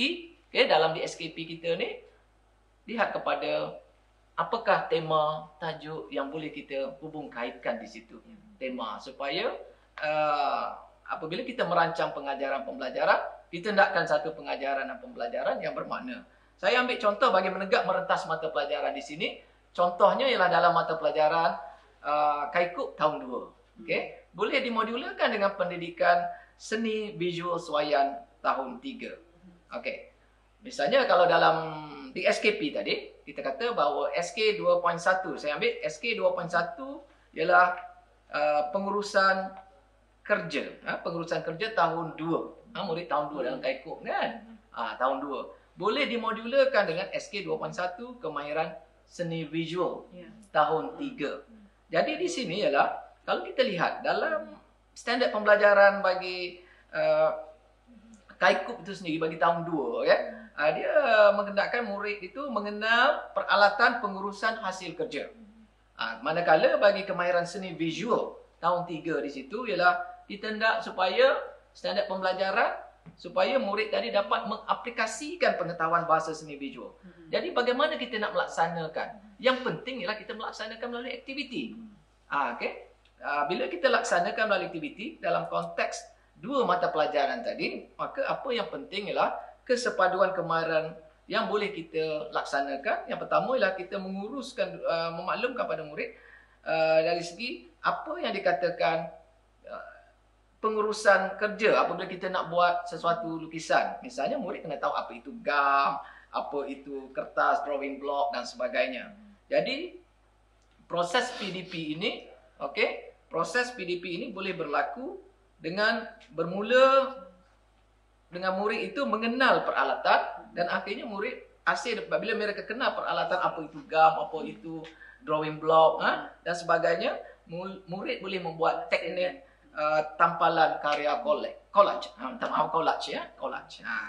okay, dalam DSKP kita ni, lihat kepada apakah tema, tajuk yang boleh kita hubung kaitkan di situ. Tema supaya apabila kita merancang pengajaran pembelajaran, kita hendakkan satu pengajaran dan pembelajaran yang bermakna. Saya ambil contoh bagi menegak merentas mata pelajaran di sini. Contohnya ialah dalam mata pelajaran Kaikuk tahun 2. Okey, boleh dimodularkan dengan pendidikan seni visual swayan tahun 3. Okey. Misalnya kalau dalam di SKP tadi, kita kata bahawa SK 2.1, saya ambil SK 2.1 ialah pengurusan kerja. Pengurusan kerja tahun 2. Murid tahun 2 dalam Kaikuk kan? Tahun 2. Boleh dimodularkan dengan SK 2.1 kemahiran seni visual tahun 3. Jadi di sini ialah kalau kita lihat dalam standard pembelajaran bagi Kaikuk itu sendiri bagi tahun 2 ya. Dia mengendakkan murid itu mengenal peralatan pengurusan hasil kerja. Manakala bagi kemahiran seni visual tahun 3 di situ ialah kita hendak supaya standard pembelajaran supaya murid tadi dapat mengaplikasikan pengetahuan bahasa seni visual. Jadi bagaimana kita nak melaksanakan? Yang penting ialah kita melaksanakan melalui aktiviti. Okey. Bila kita laksanakan melalui aktiviti dalam konteks 2 mata pelajaran tadi, maka apa yang penting ialah kesepaduan kemahiran yang boleh kita laksanakan. Yang pertama ialah kita menguruskan, memaklumkan pada murid dari segi apa yang dikatakan pengurusan kerja apabila kita nak buat sesuatu lukisan. Misalnya murid kena tahu apa itu gam, apa itu kertas, drawing block dan sebagainya. Jadi proses PDP ini, proses PDP ini boleh berlaku dengan bermula dengan murid itu mengenal peralatan dan akhirnya murid bila mereka kenal peralatan apa itu gam, apa itu drawing block dan sebagainya, murid boleh membuat teknik tampalan karya collage.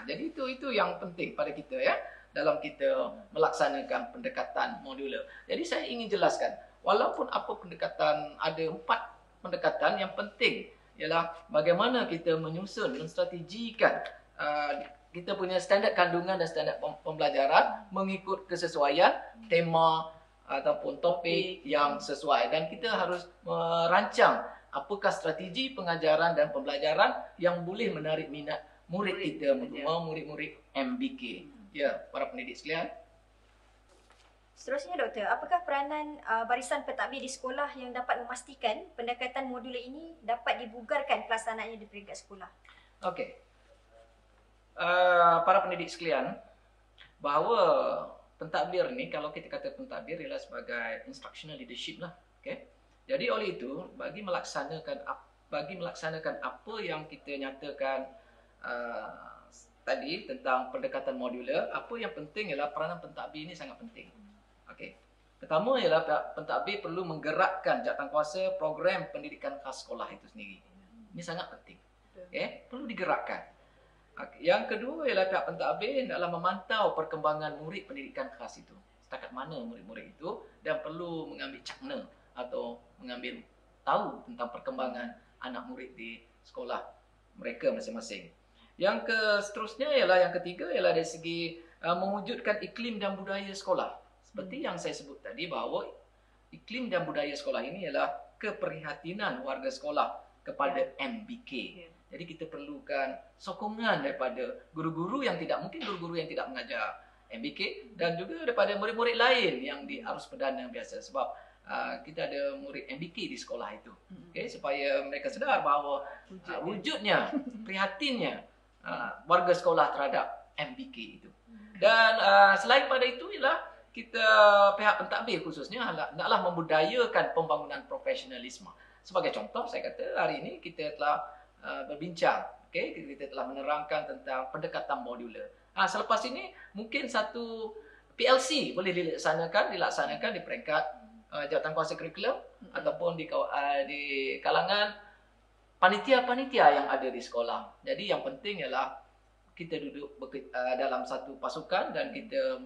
Jadi itu yang penting pada kita ya dalam kita melaksanakan pendekatan modular. Jadi saya ingin jelaskan, walaupun apa pendekatan, ada 4 pendekatan, yang penting ialah bagaimana kita menyusun, menstrategikan kita punya standard kandungan dan standard pembelajaran mengikut kesesuaian tema ataupun topik yang sesuai. Dan kita harus merancang apakah strategi pengajaran dan pembelajaran yang boleh menarik minat murid kita, murid-murid MBK. Ya, para pendidik sekalian. Seterusnya doktor, apakah peranan barisan pentadbir di sekolah yang dapat memastikan pendekatan modular ini dapat dibugarkan pelaksanaannya di peringkat sekolah? Okey. Para pendidik sekalian, bahawa pentadbir ni, kalau kita kata pentadbir ialah sebagai instructional leadership lah. Okey. Jadi oleh itu, bagi melaksanakan apa yang kita nyatakan tadi tentang pendekatan modular, apa yang penting ialah peranan pentadbir ini sangat penting. Okey. Pertama ialah pihak pentadbir perlu menggerakkan jawatankuasa program pendidikan khas sekolah itu sendiri. Ini sangat penting. Okey, perlu digerakkan. Yang kedua ialah pihak pentadbir hendaklah memantau perkembangan murid pendidikan khas itu. Setakat mana murid-murid itu, dan perlu mengambil cakna atau mengambil tahu tentang perkembangan anak murid di sekolah mereka masing-masing. Yang seterusnya ialah yang ketiga ialah dari segi mewujudkan iklim dan budaya sekolah. Seperti yang saya sebut tadi bahawa iklim dan budaya sekolah ini ialah keprihatinan warga sekolah kepada MBK. Jadi kita perlukan sokongan daripada guru-guru yang tidak mengajar MBK dan juga daripada murid-murid lain yang di arus perdana biasa, sebab kita ada murid MBK di sekolah itu. Okay, supaya mereka sedar bahawa wujudnya, prihatinnya warga sekolah terhadap MBK itu. Dan selain pada itu ialah kita pihak pentadbir khususnya hendaklah membudayakan pembangunan profesionalisme. Sebagai contoh, saya kata hari ini kita telah berbincang, kita telah menerangkan tentang pendekatan modular. Selepas ini mungkin satu PLC boleh dilaksanakan di peringkat jawatankuasa kurikulum ataupun di kalangan panitia-panitia yang ada di sekolah. Jadi yang penting ialah kita duduk dalam satu pasukan dan kita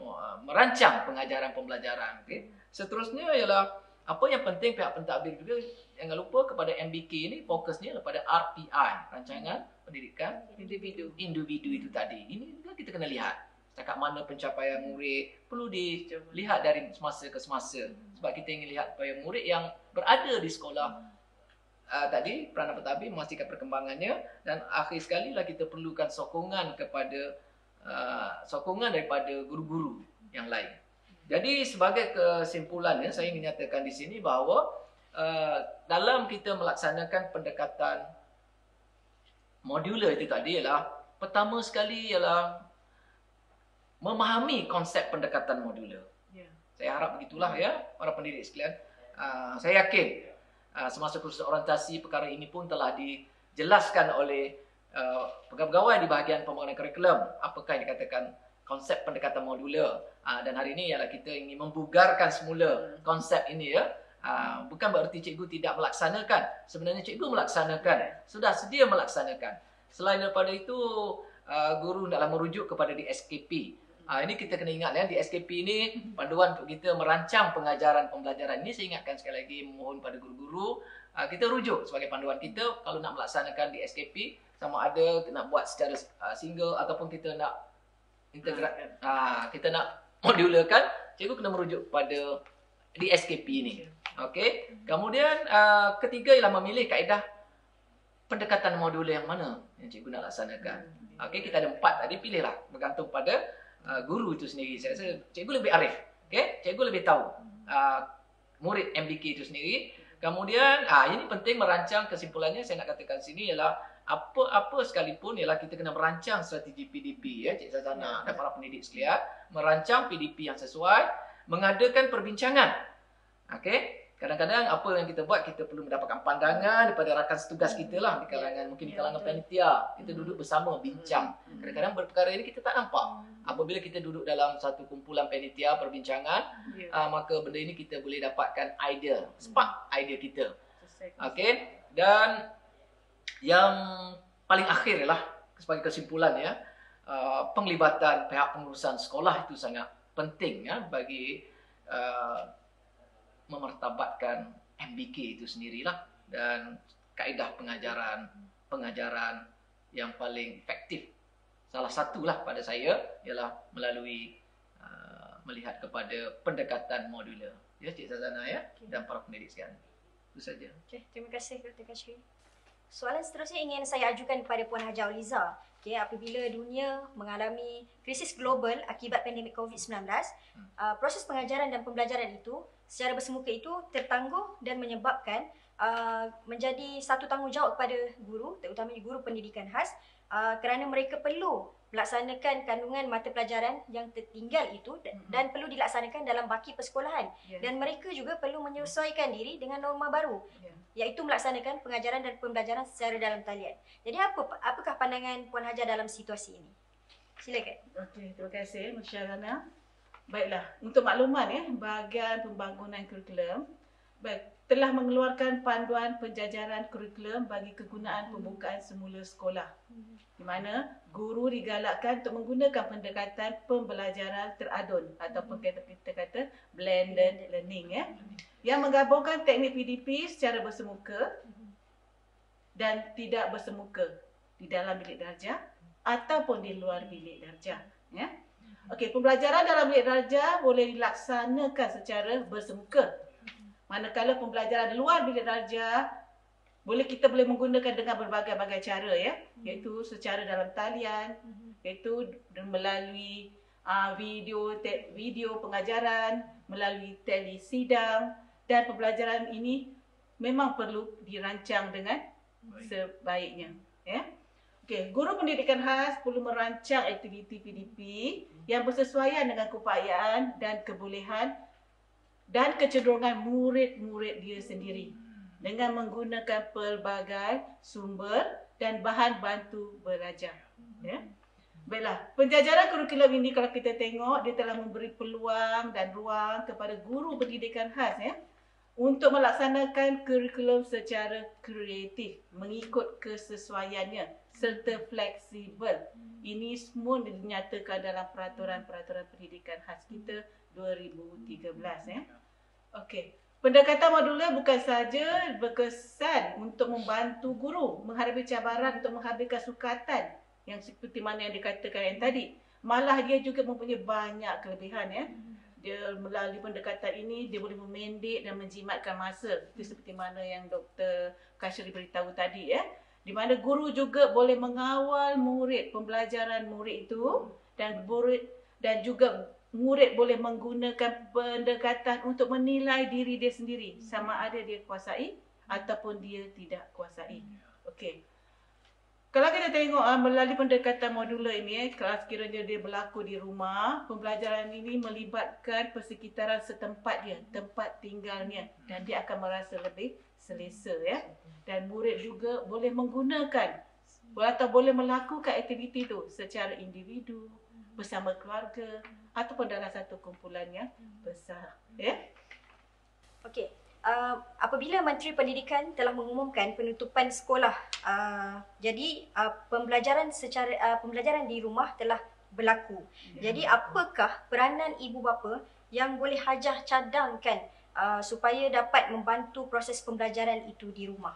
merancang pengajaran pembelajaran. Seterusnya ialah apa yang penting pihak pentadbir juga jangan lupa kepada MBK ini fokusnya pada RPI, rancangan pendidikan individu itu tadi. Ini juga kita kena lihat setakat mana pencapaian murid, perlu dilihat dari semasa ke semasa, sebab kita ingin lihat supaya murid yang berada di sekolah tadi peranan pentadbir memastikan perkembangannya, dan akhir sekali lah kita perlukan sokongan daripada guru-guru yang lain. Jadi sebagai kesimpulannya saya ingin nyatakan di sini bahawa dalam kita melaksanakan pendekatan modular itu tadi ialah pertama sekali ialah memahami konsep pendekatan modular. Ya. Saya harap begitulah ya para pendidik sekalian. Saya yakin semasa kursus orientasi perkara ini pun telah dijelaskan oleh pegawai-pegawai di bahagian pembangunan kurikulum apakah yang dikatakan konsep pendekatan modular. Dan hari ini ialah kita ingin membugarkan semula konsep ini ya. Bukan bererti cikgu tidak melaksanakan. Sebenarnya cikgu melaksanakan. Sudah sedia melaksanakan. Selain daripada itu, guru hendaklah merujuk kepada DSKP. Ini kita kena ingat ya, DSKP ini panduan untuk kita merancang pengajaran pembelajaran. Ini saya ingatkan sekali lagi, mohon pada guru-guru, kita rujuk sebagai panduan kita kalau nak melaksanakan DSKP, sama ada nak buat secara single ataupun kita nak integrat, kita nak modularkan, cikgu kena merujuk pada DSKP ini. Okey. Kemudian ketiga ialah memilih kaedah pendekatan modular yang mana yang cikgu nak laksanakan. Okey, kita ada 4 tadi, pilihlah bergantung pada guru itu sendiri. Saya rasa cikgu lebih arif. Okey, cikgu lebih tahu murid MDK itu sendiri. Kemudian ini penting merancang, kesimpulannya saya nak katakan sini ialah apa sekalipun ialah kita kena merancang strategi PDP ya Cik Zazana dan para pendidik sekalian, merancang PDP yang sesuai, mengadakan perbincangan. Okey. Kadang-kadang apa yang kita buat, kita perlu mendapatkan pandangan daripada rakan setugas kita lah di kalangan, mungkin di kalangan panitia. Kita duduk bersama, bincang. Kadang-kadang perkara ini kita tak nampak. Apabila kita duduk dalam satu kumpulan panitia, perbincangan, maka benda ini kita boleh dapatkan idea, spark idea kita. Okey. Dan yang paling akhir ialah sebagai kesimpulan ya, penglibatan pihak pengurusan sekolah itu sangat penting ya bagi memartabatkan MBK itu sendirilah, dan kaedah pengajaran yang paling efektif salah satulah pada saya ialah melalui melihat kepada pendekatan modular ya Cik Zazana ya, dan para pendidik sekalian. Itu saja. Okey, terima kasih Dr. Kashri. Soalan seterusnya ingin saya ajukan kepada Puan Haja Oliza. Okay, apabila dunia mengalami krisis global akibat pandemik COVID-19, proses pengajaran dan pembelajaran itu secara bersemuka itu tertangguh dan menyebabkan menjadi satu tanggungjawab kepada guru, terutamanya guru pendidikan khas, kerana mereka perlu melaksanakan kandungan mata pelajaran yang tertinggal itu dan perlu dilaksanakan dalam baki persekolahan. Dan mereka juga perlu menyesuaikan diri dengan norma baru, iaitu melaksanakan pengajaran dan pembelajaran secara dalam talian. Jadi apakah pandangan Puan Haja dalam situasi ini? Silakan. Okey, terima kasih Musyawarah. Baiklah, untuk makluman ya, bahagian pembangunan kurikulum telah mengeluarkan panduan penjajaran kurikulum bagi kegunaan pembukaan semula sekolah, di mana guru digalakkan untuk menggunakan pendekatan pembelajaran teradun ataupun kita kata blended learning ya, yang menggabungkan teknik PDP secara bersemuka dan tidak bersemuka di dalam bilik darjah ataupun di luar bilik darjah ya. Okey, pembelajaran dalam bilik darjah boleh dilaksanakan secara bersemuka. Manakala pembelajaran di luar bilik darjah kita boleh menggunakan dengan berbagai-bagai cara ya, iaitu secara dalam talian, iaitu melalui video pengajaran, melalui telesidang, dan pembelajaran ini memang perlu dirancang dengan sebaiknya ya. Okey, guru pendidikan khas perlu merancang aktiviti PDP yang bersesuaian dengan keupayaan dan kebolehan dan kecenderungan murid-murid dia sendiri dengan menggunakan pelbagai sumber dan bahan bantu belajar. Ya. Baiklah, penjajaran kurikulum ini kalau kita tengok, dia telah memberi peluang dan ruang kepada guru pendidikan khas ya, untuk melaksanakan kurikulum secara kreatif, mengikut kesesuaiannya serta fleksibel. Ini semua dinyatakan dalam peraturan-peraturan pendidikan khas kita 2013 ya. Okey. Pendekatan modular bukan saja berkesan untuk membantu guru menghadapi cabaran untuk menghabiskan sukatan yang seperti mana yang dikatakan yang tadi. Malah dia juga mempunyai banyak kelebihan ya. Dia melalui pendekatan ini dia boleh memendek dan menjimatkan masa. Itu seperti mana yang Dr. Kashri beritahu tadi ya. Di mana guru juga boleh mengawal murid, pembelajaran murid itu dan juga murid boleh menggunakan pendekatan untuk menilai diri dia sendiri sama ada dia kuasai ataupun dia tidak kuasai. Okey. Kalau kita tengok melalui pendekatan modular ini, kalau sekiranya dia berlaku di rumah, pembelajaran ini melibatkan persekitaran setempat dia, tempat tinggalnya, dan dia akan merasa lebih selesa ya. Dan murid juga boleh menggunakan atau boleh melakukan aktiviti itu secara individu, bersama keluarga ataupun dalam satu kumpulan yang besar ya. Okey. Apabila Menteri Pendidikan telah mengumumkan penutupan sekolah, jadi pembelajaran di rumah telah berlaku. Jadi apakah peranan ibu bapa yang boleh hajah cadangkan supaya dapat membantu proses pembelajaran itu di rumah?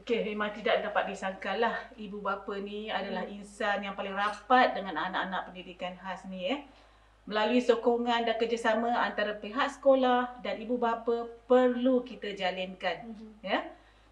Okey, memang tidak dapat disangkalah ibu bapa ni adalah insan yang paling rapat dengan anak-anak pendidikan khas ni ya. Melalui sokongan dan kerjasama antara pihak sekolah dan ibu bapa perlu kita jalinkan. Ya.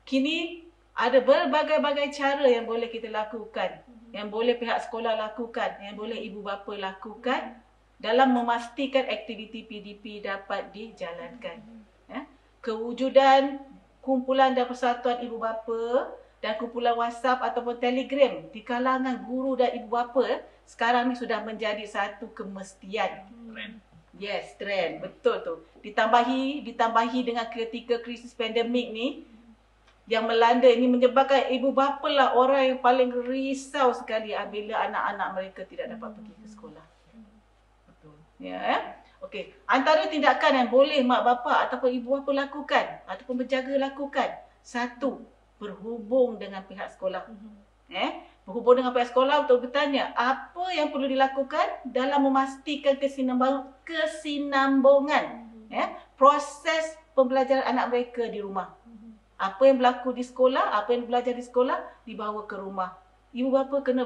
Kini ada berbagai-bagai cara yang boleh kita lakukan, yang boleh pihak sekolah lakukan, yang boleh ibu bapa lakukan dalam memastikan aktiviti PDP dapat dijalankan. Ya. Kewujudan kumpulan dan persatuan ibu bapa dan kumpulan WhatsApp ataupun Telegram di kalangan guru dan ibu bapa sekarang ni sudah menjadi satu kemestian. Yes, trend. Betul tu. Ditambahi dengan ketika krisis pandemik ni yang melanda ini menyebabkan ibu bapa lah orang yang paling risau sekali apabila anak-anak mereka tidak dapat pergi ke sekolah. Betul. Ya. Okey, antara tindakan yang boleh mak bapa ataupun ibu bapa lakukan ataupun penjaga lakukan, satu, berhubung dengan pihak sekolah. Berhubung dengan pihak sekolah untuk bertanya apa yang perlu dilakukan dalam memastikan kesinambungan proses pembelajaran anak mereka di rumah. Apa yang berlaku di sekolah, apa yang belajar di sekolah dibawa ke rumah. Ibu bapa kena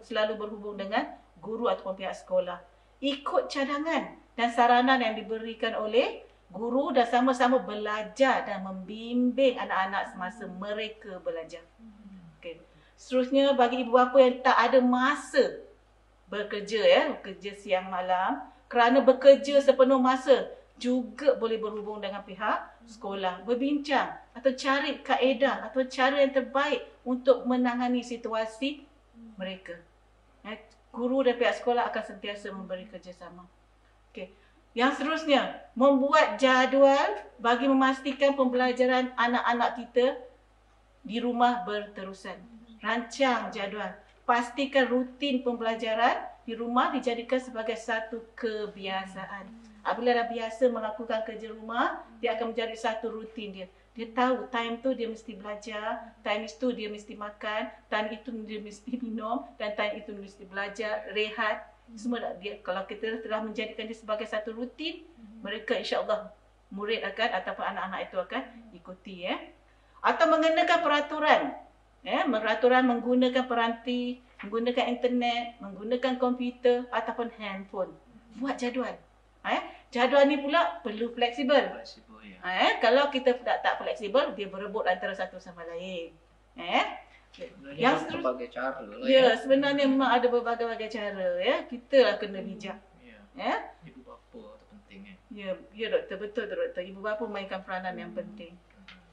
selalu berhubung dengan guru ataupun pihak sekolah. Ikut cadangan dan saranan yang diberikan oleh guru dan sama-sama belajar dan membimbing anak-anak semasa mereka belajar. Okay. Seterusnya bagi ibu bapa yang tak ada masa bekerja bekerja siang malam, kerana bekerja sepenuh masa juga boleh berhubung dengan pihak sekolah, berbincang atau cari kaedah atau cara yang terbaik untuk menangani situasi mereka. Guru dan pihak sekolah akan sentiasa memberi kerjasama. Okay. Yang seterusnya, membuat jadual bagi memastikan pembelajaran anak-anak kita di rumah berterusan. Rancang jadual. Pastikan rutin pembelajaran di rumah dijadikan sebagai satu kebiasaan. Apabila dah biasa melakukan kerja rumah, dia akan menjadi satu rutin dia. Dia tahu time tu dia mesti belajar, time itu dia mesti makan, time itu dia mesti minum, dan time itu dia mesti belajar, rehat. Semua dia, kalau kita telah menjadikan dia sebagai satu rutin, mereka insya-Allah murid ataupun anak-anak itu akan ikuti Atau mengenakan peraturan. Peraturan menggunakan peranti, menggunakan internet, menggunakan komputer ataupun handphone. Buat jadual. Jadual ni pula perlu fleksibel. Kalau kita tak fleksibel, dia berebut antara satu sama lain. Yang berbagai cara lah sebenarnya memang ada berbagai-bagai cara Kita lah kena bijak. Ibu bapa tu penting Ya doktor, betul doktor. Ibu bapa mainkan peranan yang penting.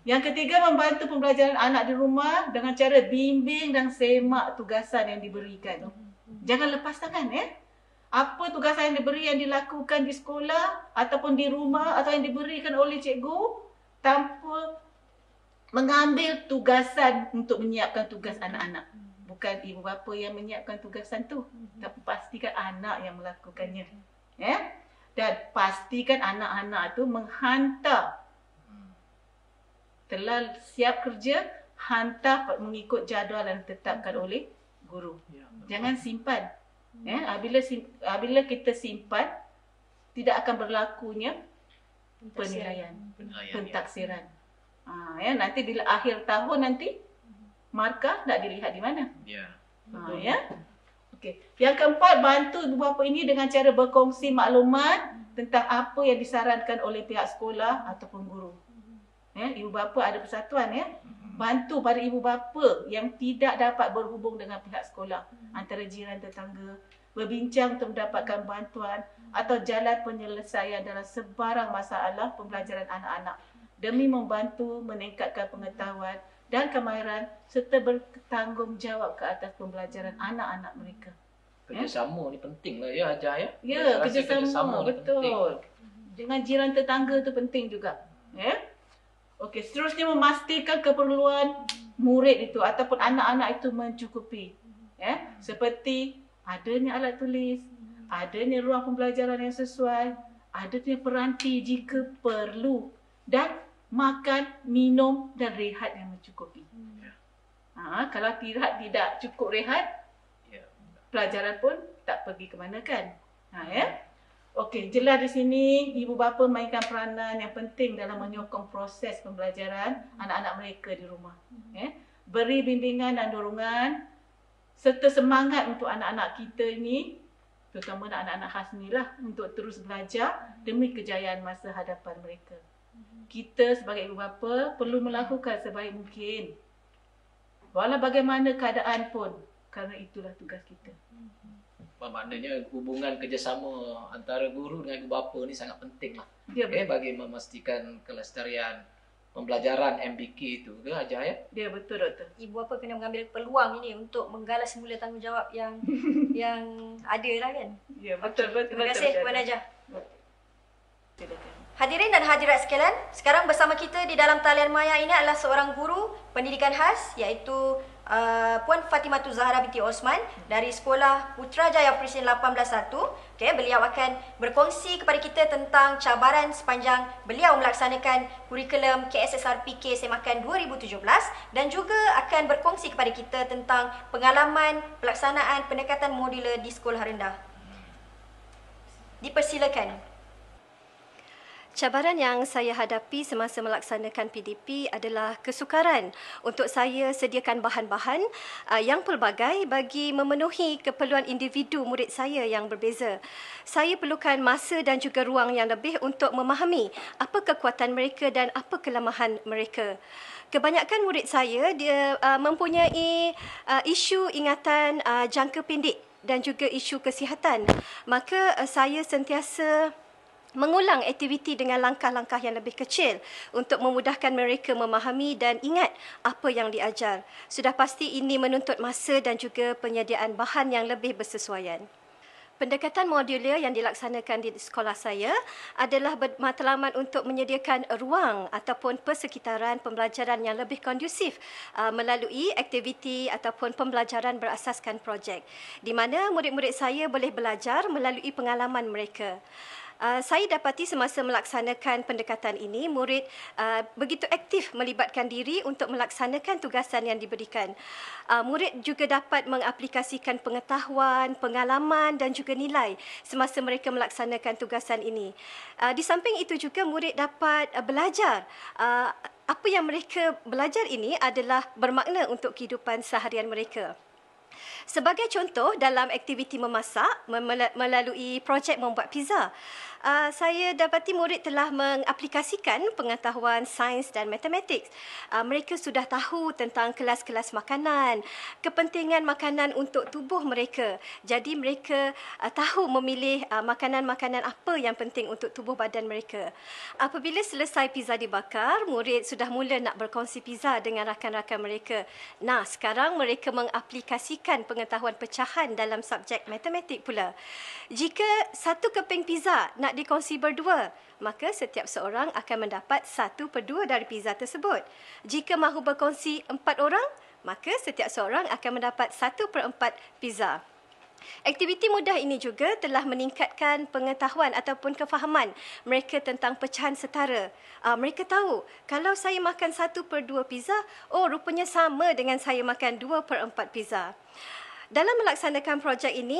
Yang ketiga, membantu pembelajaran anak di rumah dengan cara bimbing dan semak tugasan yang diberikan. Jangan lepas tangan Apa tugasan yang diberi yang dilakukan di sekolah ataupun di rumah atau yang diberikan oleh cikgu tanpa mengambil tugasan untuk menyiapkan tugas anak-anak. Bukan ibu bapa yang menyiapkan tugasan tu, tapi pastikan anak yang melakukannya. Dan pastikan anak-anak tu menghantar. Telah siap kerja, hantar mengikut jadual yang ditetapkan oleh guru. Jangan simpan. Apabila kita simpan, tidak akan berlakunya penilaian, pentaksiran. Nanti bila akhir tahun nanti markah nak dilihat di mana? Okey. Yang keempat, bantu ibu bapa ini dengan cara berkongsi maklumat tentang apa yang disarankan oleh pihak sekolah ataupun guru. Ibu bapa ada persatuan bantu pada ibu bapa yang tidak dapat berhubung dengan pihak sekolah, antara jiran tetangga berbincang untuk mendapatkan bantuan atau jalan penyelesaian dalam sebarang masalah pembelajaran anak-anak demi membantu meningkatkan pengetahuan dan kemahiran serta bertanggungjawab ke atas pembelajaran anak-anak mereka. Kerjasama ni penting lah ya Hajar ya. Ya, Saya rasa kerjasama, ni betul. penting. Dengan jiran tetangga tu penting juga. Ya. Okey, seterusnya memastikan keperluan murid itu ataupun anak-anak itu mencukupi. Ya, seperti adanya alat tulis, adanya ruang pembelajaran yang sesuai, adanya peranti jika perlu dan makan, minum dan rehat yang mencukupi. Kalau tidak cukup rehat, Ya. pelajaran pun tak pergi ke mana kan. Ya. Okey, jelas di sini ibu bapa mainkan peranan yang penting dalam menyokong proses pembelajaran anak-anak mereka di rumah. Ya. Beri bimbingan dan dorongan serta semangat untuk anak-anak kita ini, terutama anak-anak khas ni lah, untuk terus belajar demi kejayaan masa hadapan mereka. Kita sebagai ibu bapa perlu melakukan sebaik mungkin. Walau bagaimana keadaan pun, kerana itulah tugas kita. Maknanya hubungan kerjasama antara guru dengan ibu bapa ni sangat penting lah. Dia Bagi memastikan kelestarian pembelajaran MBK itu ke Hajar ya? Dia betul doktor. Ibu bapa kena mengambil peluang ini untuk menggalas semula tanggungjawab yang yang ada lah kan. Ya betul betul. Terima kasih Puan Najah. Silakan. Hadirin dan hadirat sekalian, sekarang bersama kita di dalam talian maya ini adalah seorang guru pendidikan khas iaitu Puan Fatimatu Zahra binti Osman dari Sekolah Putrajaya Presiden 181. Okay, beliau akan berkongsi kepada kita tentang cabaran sepanjang beliau melaksanakan kurikulum KSSRPK Semakan 2017 dan juga akan berkongsi kepada kita tentang pengalaman pelaksanaan pendekatan modular di sekolah rendah. Dipersilakan. Cabaran yang saya hadapi semasa melaksanakan PDP adalah kesukaran untuk saya sediakan bahan-bahan yang pelbagai bagi memenuhi keperluan individu murid saya yang berbeza. Saya perlukan masa dan juga ruang yang lebih untuk memahami apa kekuatan mereka dan apa kelemahan mereka. Kebanyakan murid saya dia mempunyai isu ingatan jangka pendek dan juga isu kesihatan. Maka saya sentiasa mengulang aktiviti dengan langkah-langkah yang lebih kecil untuk memudahkan mereka memahami dan ingat apa yang diajar. Sudah pasti ini menuntut masa dan juga penyediaan bahan yang lebih bersesuaian. Pendekatan modular yang dilaksanakan di sekolah saya adalah bermatlamat untuk menyediakan ruang ataupun persekitaran pembelajaran yang lebih kondusif melalui aktiviti ataupun pembelajaran berasaskan projek, di mana murid-murid saya boleh belajar melalui pengalaman mereka. Saya dapati semasa melaksanakan pendekatan ini, murid begitu aktif melibatkan diri untuk melaksanakan tugasan yang diberikan. Murid juga dapat mengaplikasikan pengetahuan, pengalaman dan juga nilai semasa mereka melaksanakan tugasan ini. Di samping itu juga murid dapat belajar. Apa yang mereka belajar ini adalah bermakna untuk kehidupan seharian mereka. Sebagai contoh, dalam aktiviti memasak melalui projek membuat pizza, saya dapati murid telah mengaplikasikan pengetahuan sains dan matematik. Mereka sudah tahu tentang kelas-kelas makanan, kepentingan makanan untuk tubuh mereka. Jadi mereka tahu memilih makanan-makanan apa yang penting untuk tubuh badan mereka. Apabila selesai pizza dibakar, murid sudah mula nak berkongsi pizza dengan rakan-rakan mereka. Nah, sekarang mereka mengaplikasikan pengetahuan pecahan dalam subjek matematik pula. Jika satu keping pizza nak dikongsi berdua, maka setiap seorang akan mendapat 1/2 dari pizza tersebut. Jika mahu berkongsi 4 orang, maka setiap seorang akan mendapat 1/4 pizza. Aktiviti mudah ini juga telah meningkatkan pengetahuan ataupun kefahaman mereka tentang pecahan setara. Mereka tahu, kalau saya makan 1/2 pizza, rupanya sama dengan saya makan 2/4 pizza. Dalam melaksanakan projek ini,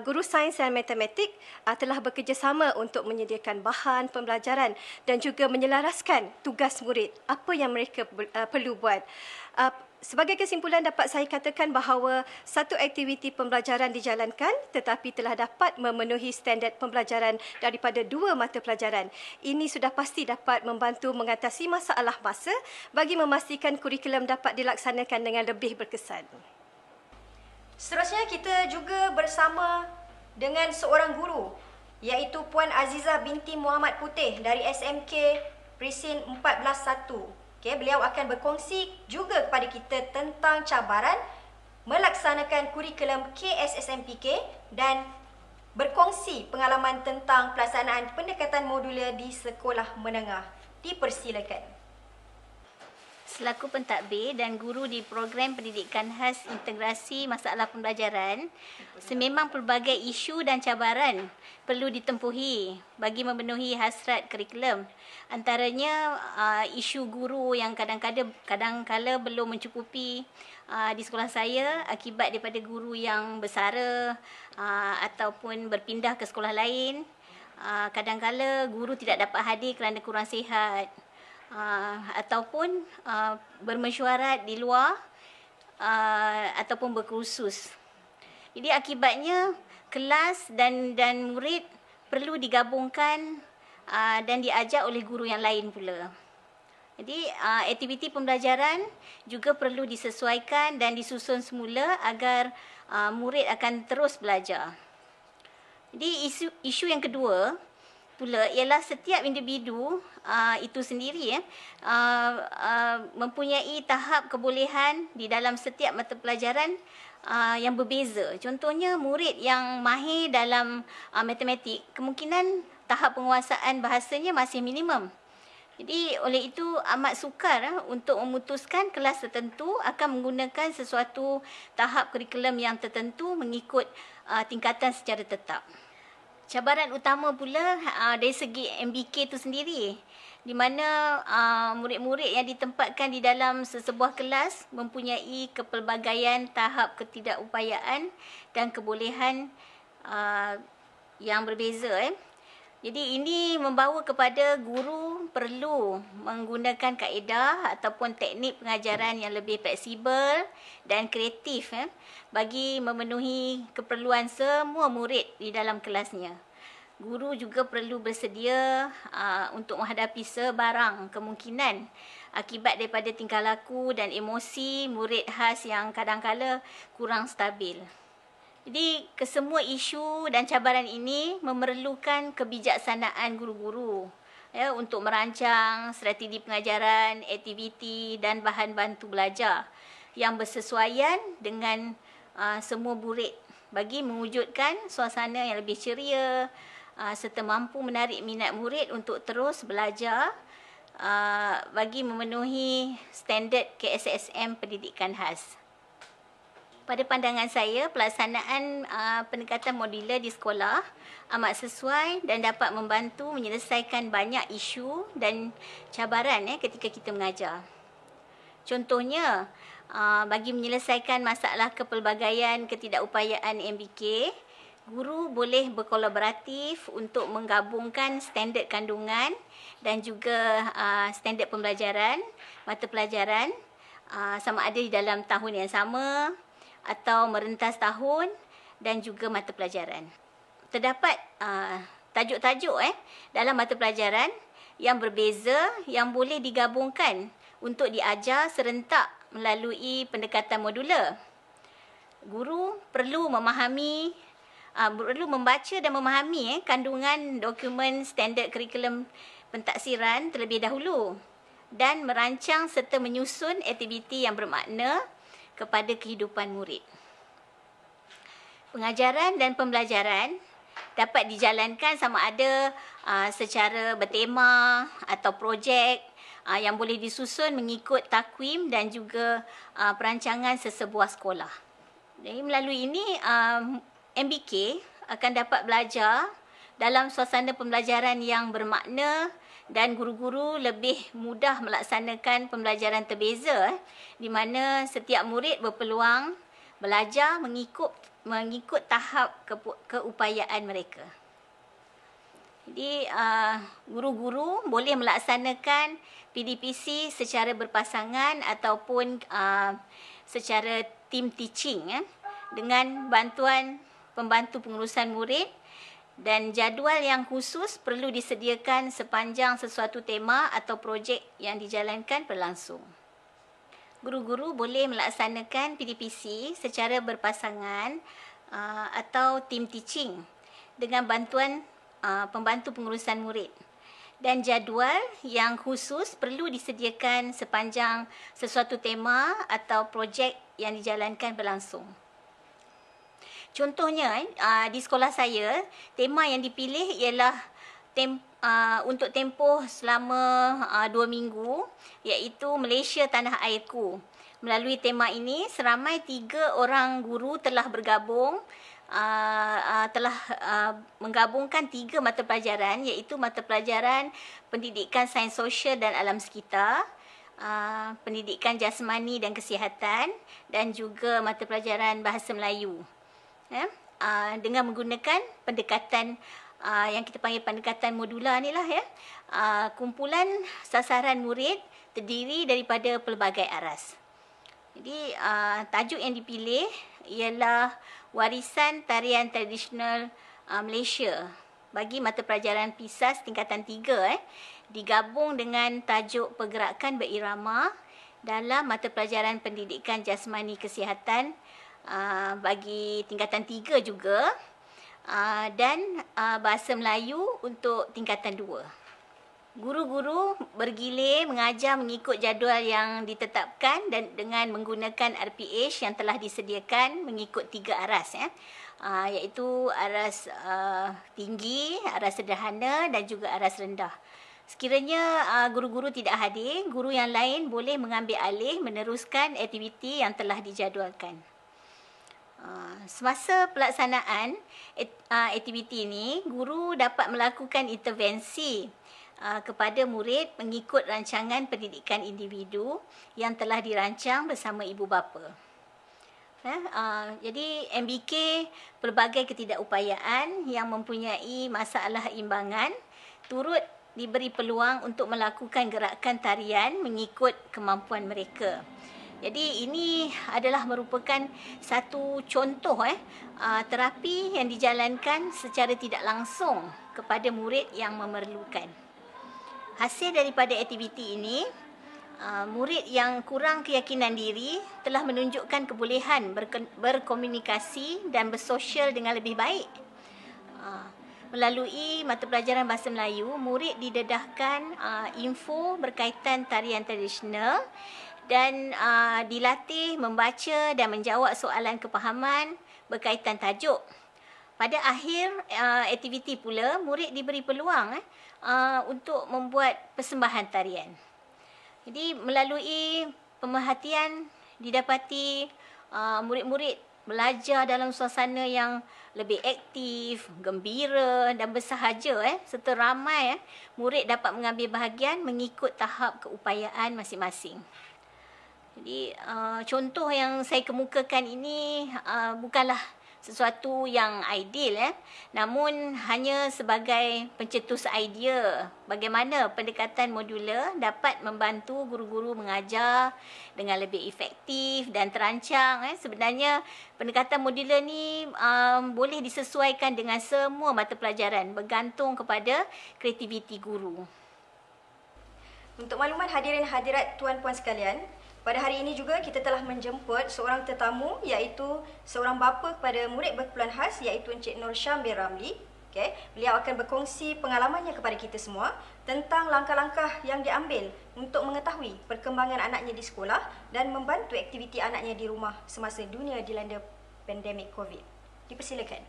guru sains dan matematik telah bekerjasama untuk menyediakan bahan pembelajaran dan juga menyelaraskan tugas murid, apa yang mereka perlu buat. Sebagai kesimpulan, dapat saya katakan bahawa satu aktiviti pembelajaran dijalankan tetapi telah dapat memenuhi standard pembelajaran daripada 2 mata pelajaran. Ini sudah pasti dapat membantu mengatasi masalah masa bagi memastikan kurikulum dapat dilaksanakan dengan lebih berkesan. Seterusnya kita juga bersama dengan seorang guru iaitu Puan Azizah binti Muhammad Putih dari SMK Presin 14-1. Okay, beliau akan berkongsi juga kepada kita tentang cabaran melaksanakan kurikulum KSSMPK dan berkongsi pengalaman tentang pelaksanaan pendekatan modular di sekolah menengah. Dipersilakan. Selaku pentadbir dan guru di program pendidikan khas integrasi masalah pembelajaran, sememang pelbagai isu dan cabaran perlu ditempuhi bagi memenuhi hasrat kurikulum. Antaranya isu guru yang kadang-kala belum mencukupi di sekolah saya akibat daripada guru yang bersara ataupun berpindah ke sekolah lain. Kadang-kala guru tidak dapat hadir kerana kurang sihat. Ataupun bermesyuarat di luar ataupun berkursus. Jadi akibatnya kelas dan murid perlu digabungkan dan diajar oleh guru yang lain pula. Jadi aktiviti pembelajaran juga perlu disesuaikan dan disusun semula agar murid akan terus belajar. Jadi isu yang kedua pula ialah setiap individu itu sendiri mempunyai tahap kebolehan di dalam setiap mata pelajaran yang berbeza. Contohnya murid yang mahir dalam matematik, kemungkinan tahap penguasaan bahasanya masih minimum. Jadi oleh itu amat sukar untuk memutuskan kelas tertentu akan menggunakan sesuatu tahap kurikulum yang tertentu mengikut tingkatan secara tetap. Cabaran utama pula dari segi MBK itu sendiri, di mana murid-murid yang ditempatkan di dalam sesebuah kelas mempunyai kepelbagaian tahap ketidakupayaan dan kebolehan yang berbeza. Jadi ini membawa kepada guru perlu menggunakan kaedah ataupun teknik pengajaran yang lebih fleksibel dan kreatif bagi memenuhi keperluan semua murid di dalam kelasnya. Guru juga perlu bersedia untuk menghadapi sebarang kemungkinan akibat daripada tingkah laku dan emosi murid khas yang kadang-kala kurang stabil. Jadi, kesemua isu dan cabaran ini memerlukan kebijaksanaan guru-guru untuk merancang strategi pengajaran, aktiviti dan bahan bantu belajar yang bersesuaian dengan semua murid bagi mewujudkan suasana yang lebih ceria serta mampu menarik minat murid untuk terus belajar bagi memenuhi standard KSSM pendidikan khas. Pada pandangan saya, pelaksanaan pendekatan modular di sekolah amat sesuai dan dapat membantu menyelesaikan banyak isu dan cabaran ketika kita mengajar. Contohnya, bagi menyelesaikan masalah kepelbagaian ketidakupayaan MBK, guru boleh berkolaboratif untuk menggabungkan standard kandungan dan juga standard pembelajaran, mata pelajaran sama ada di dalam tahun yang sama atau merentas tahun dan juga mata pelajaran. Terdapat tajuk-tajuk dalam mata pelajaran yang berbeza yang boleh digabungkan untuk diajar serentak melalui pendekatan modular. Guru perlu membaca dan memahami kandungan dokumen standard kurikulum pentaksiran terlebih dahulu dan merancang serta menyusun aktiviti yang bermakna kepada kehidupan murid. Pengajaran dan pembelajaran dapat dijalankan sama ada secara bertema atau projek yang boleh disusun mengikut takwim dan juga perancangan sesebuah sekolah. Jadi melalui ini MBK akan dapat belajar dalam suasana pembelajaran yang bermakna dan guru-guru lebih mudah melaksanakan pembelajaran terbeza di mana setiap murid berpeluang belajar mengikut tahap keupayaan mereka. Jadi guru-guru boleh melaksanakan PDPC secara berpasangan ataupun secara team teaching dengan bantuan pembantu pengurusan murid. Dan jadual yang khusus perlu disediakan sepanjang sesuatu tema atau projek yang dijalankan berlangsung. Guru-guru boleh melaksanakan PDPC secara berpasangan atau team teaching dengan bantuan pembantu pengurusan murid. Dan jadual yang khusus perlu disediakan sepanjang sesuatu tema atau projek yang dijalankan berlangsung. Contohnya, di sekolah saya, tema yang dipilih ialah untuk tempoh selama 2 minggu, iaitu Malaysia Tanah Airku. Melalui tema ini, seramai 3 orang guru telah bergabung, menggabungkan 3 mata pelajaran, iaitu mata pelajaran pendidikan sains sosial dan alam sekitar, pendidikan jasmani dan kesihatan, dan juga mata pelajaran bahasa Melayu. Dengan menggunakan pendekatan yang kita panggil pendekatan modular ni lah ya. Kumpulan sasaran murid terdiri daripada pelbagai aras. Jadi tajuk yang dipilih ialah warisan tarian tradisional Malaysia bagi mata pelajaran PISAS tingkatan 3 digabung dengan tajuk pergerakan berirama dalam mata pelajaran pendidikan jasmani kesihatan bagi tingkatan 3 juga, dan bahasa Melayu untuk tingkatan 2. Guru-guru bergilir mengajar mengikut jadual yang ditetapkan dan dengan menggunakan RPH yang telah disediakan mengikut 3 aras iaitu aras tinggi, aras sederhana dan juga aras rendah. Sekiranya guru-guru tidak hadir, guru yang lain boleh mengambil alih meneruskan aktiviti yang telah dijadualkan. Semasa pelaksanaan aktiviti ini, guru dapat melakukan intervensi kepada murid mengikut rancangan pendidikan individu yang telah dirancang bersama ibu bapa. Jadi MBK pelbagai ketidakupayaan yang mempunyai masalah imbangan turut diberi peluang untuk melakukan gerakan tarian mengikut kemampuan mereka. Jadi ini adalah merupakan satu contoh terapi yang dijalankan secara tidak langsung kepada murid yang memerlukan. Hasil daripada aktiviti ini, murid yang kurang keyakinan diri telah menunjukkan kebolehan berkomunikasi dan bersosial dengan lebih baik. Melalui mata pelajaran bahasa Melayu, murid didedahkan info berkaitan tarian tradisional dan dilatih membaca dan menjawab soalan kepahaman berkaitan tajuk. Pada akhir aktiviti pula, murid diberi peluang untuk membuat persembahan tarian. Jadi melalui pemerhatian didapati murid-murid belajar dalam suasana yang lebih aktif, gembira dan bersahaja serta ramai murid dapat mengambil bahagian mengikut tahap keupayaan masing-masing. Jadi contoh yang saya kemukakan ini bukanlah sesuatu yang ideal namun hanya sebagai pencetus idea bagaimana pendekatan modular dapat membantu guru-guru mengajar dengan lebih efektif dan terancang. Sebenarnya pendekatan modular ni boleh disesuaikan dengan semua mata pelajaran bergantung kepada kreativiti guru. Untuk makluman hadirin hadirat tuan-puan sekalian, pada hari ini juga kita telah menjemput seorang tetamu iaitu seorang bapa kepada murid berkeperluan khas iaitu Encik Nur Syam bin Ramli. Beliau akan berkongsi pengalamannya kepada kita semua tentang langkah-langkah yang diambil untuk mengetahui perkembangan anaknya di sekolah dan membantu aktiviti anaknya di rumah semasa dunia dilanda pandemik COVID. Dipersilakan.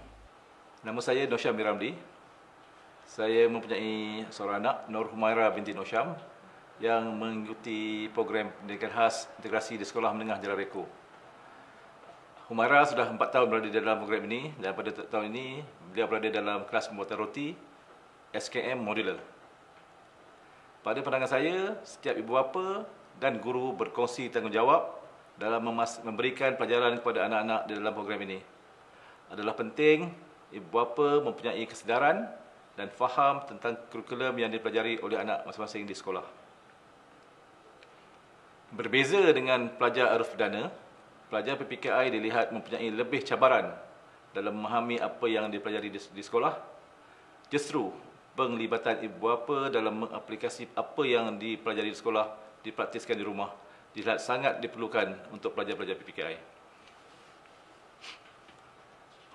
Nama saya Nur Syam bin Ramli. Saya mempunyai seorang anak, Nur Humaira binti Nur Syam, yang mengikuti program pendidikan khas integrasi di Sekolah Menengah Jalan Reko. Humaira sudah 4 tahun berada dalam program ini dan pada tahun ini beliau berada dalam kelas pembuatan roti SKM Modular. Pada pandangan saya, setiap ibu bapa dan guru berkongsi tanggungjawab dalam memberikan pelajaran kepada anak-anak di dalam program ini. Adalah penting ibu bapa mempunyai kesedaran dan faham tentang kurikulum yang dipelajari oleh anak masing-masing di sekolah. Berbeza dengan pelajar arif perdana, pelajar PPKI dilihat mempunyai lebih cabaran dalam memahami apa yang dipelajari di sekolah. Justru penglibatan ibu bapa dalam mengaplikasi apa yang dipelajari di sekolah dipraktiskan di rumah dilihat sangat diperlukan untuk pelajar-pelajar PPKI.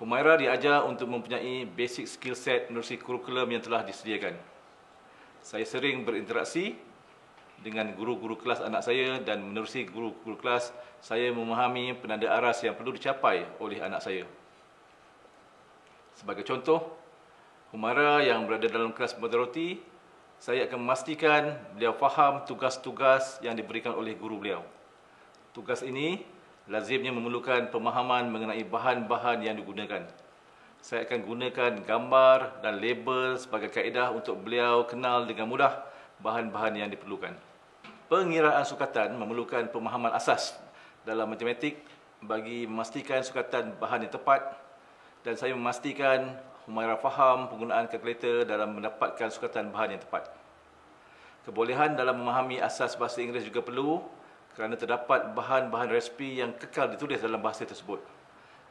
Humaira diajar untuk mempunyai basic skill set menerusi kurikulum yang telah disediakan. Saya sering berinteraksi dengan guru-guru kelas anak saya dan menerusi guru-guru kelas, saya memahami penanda aras yang perlu dicapai oleh anak saya. Sebagai contoh, Humaira yang berada dalam kelas pembuatan roti, saya akan memastikan beliau faham tugas-tugas yang diberikan oleh guru beliau. Tugas ini lazimnya memerlukan pemahaman mengenai bahan-bahan yang digunakan. Saya akan gunakan gambar dan label sebagai kaedah untuk beliau kenal dengan mudah bahan-bahan yang diperlukan. Pengiraan sukatan memerlukan pemahaman asas dalam matematik bagi memastikan sukatan bahan yang tepat, dan saya memastikan Humaira faham penggunaan kalkulator dalam mendapatkan sukatan bahan yang tepat. Kebolehan dalam memahami asas bahasa Inggeris juga perlu kerana terdapat bahan-bahan resipi yang kekal ditulis dalam bahasa tersebut.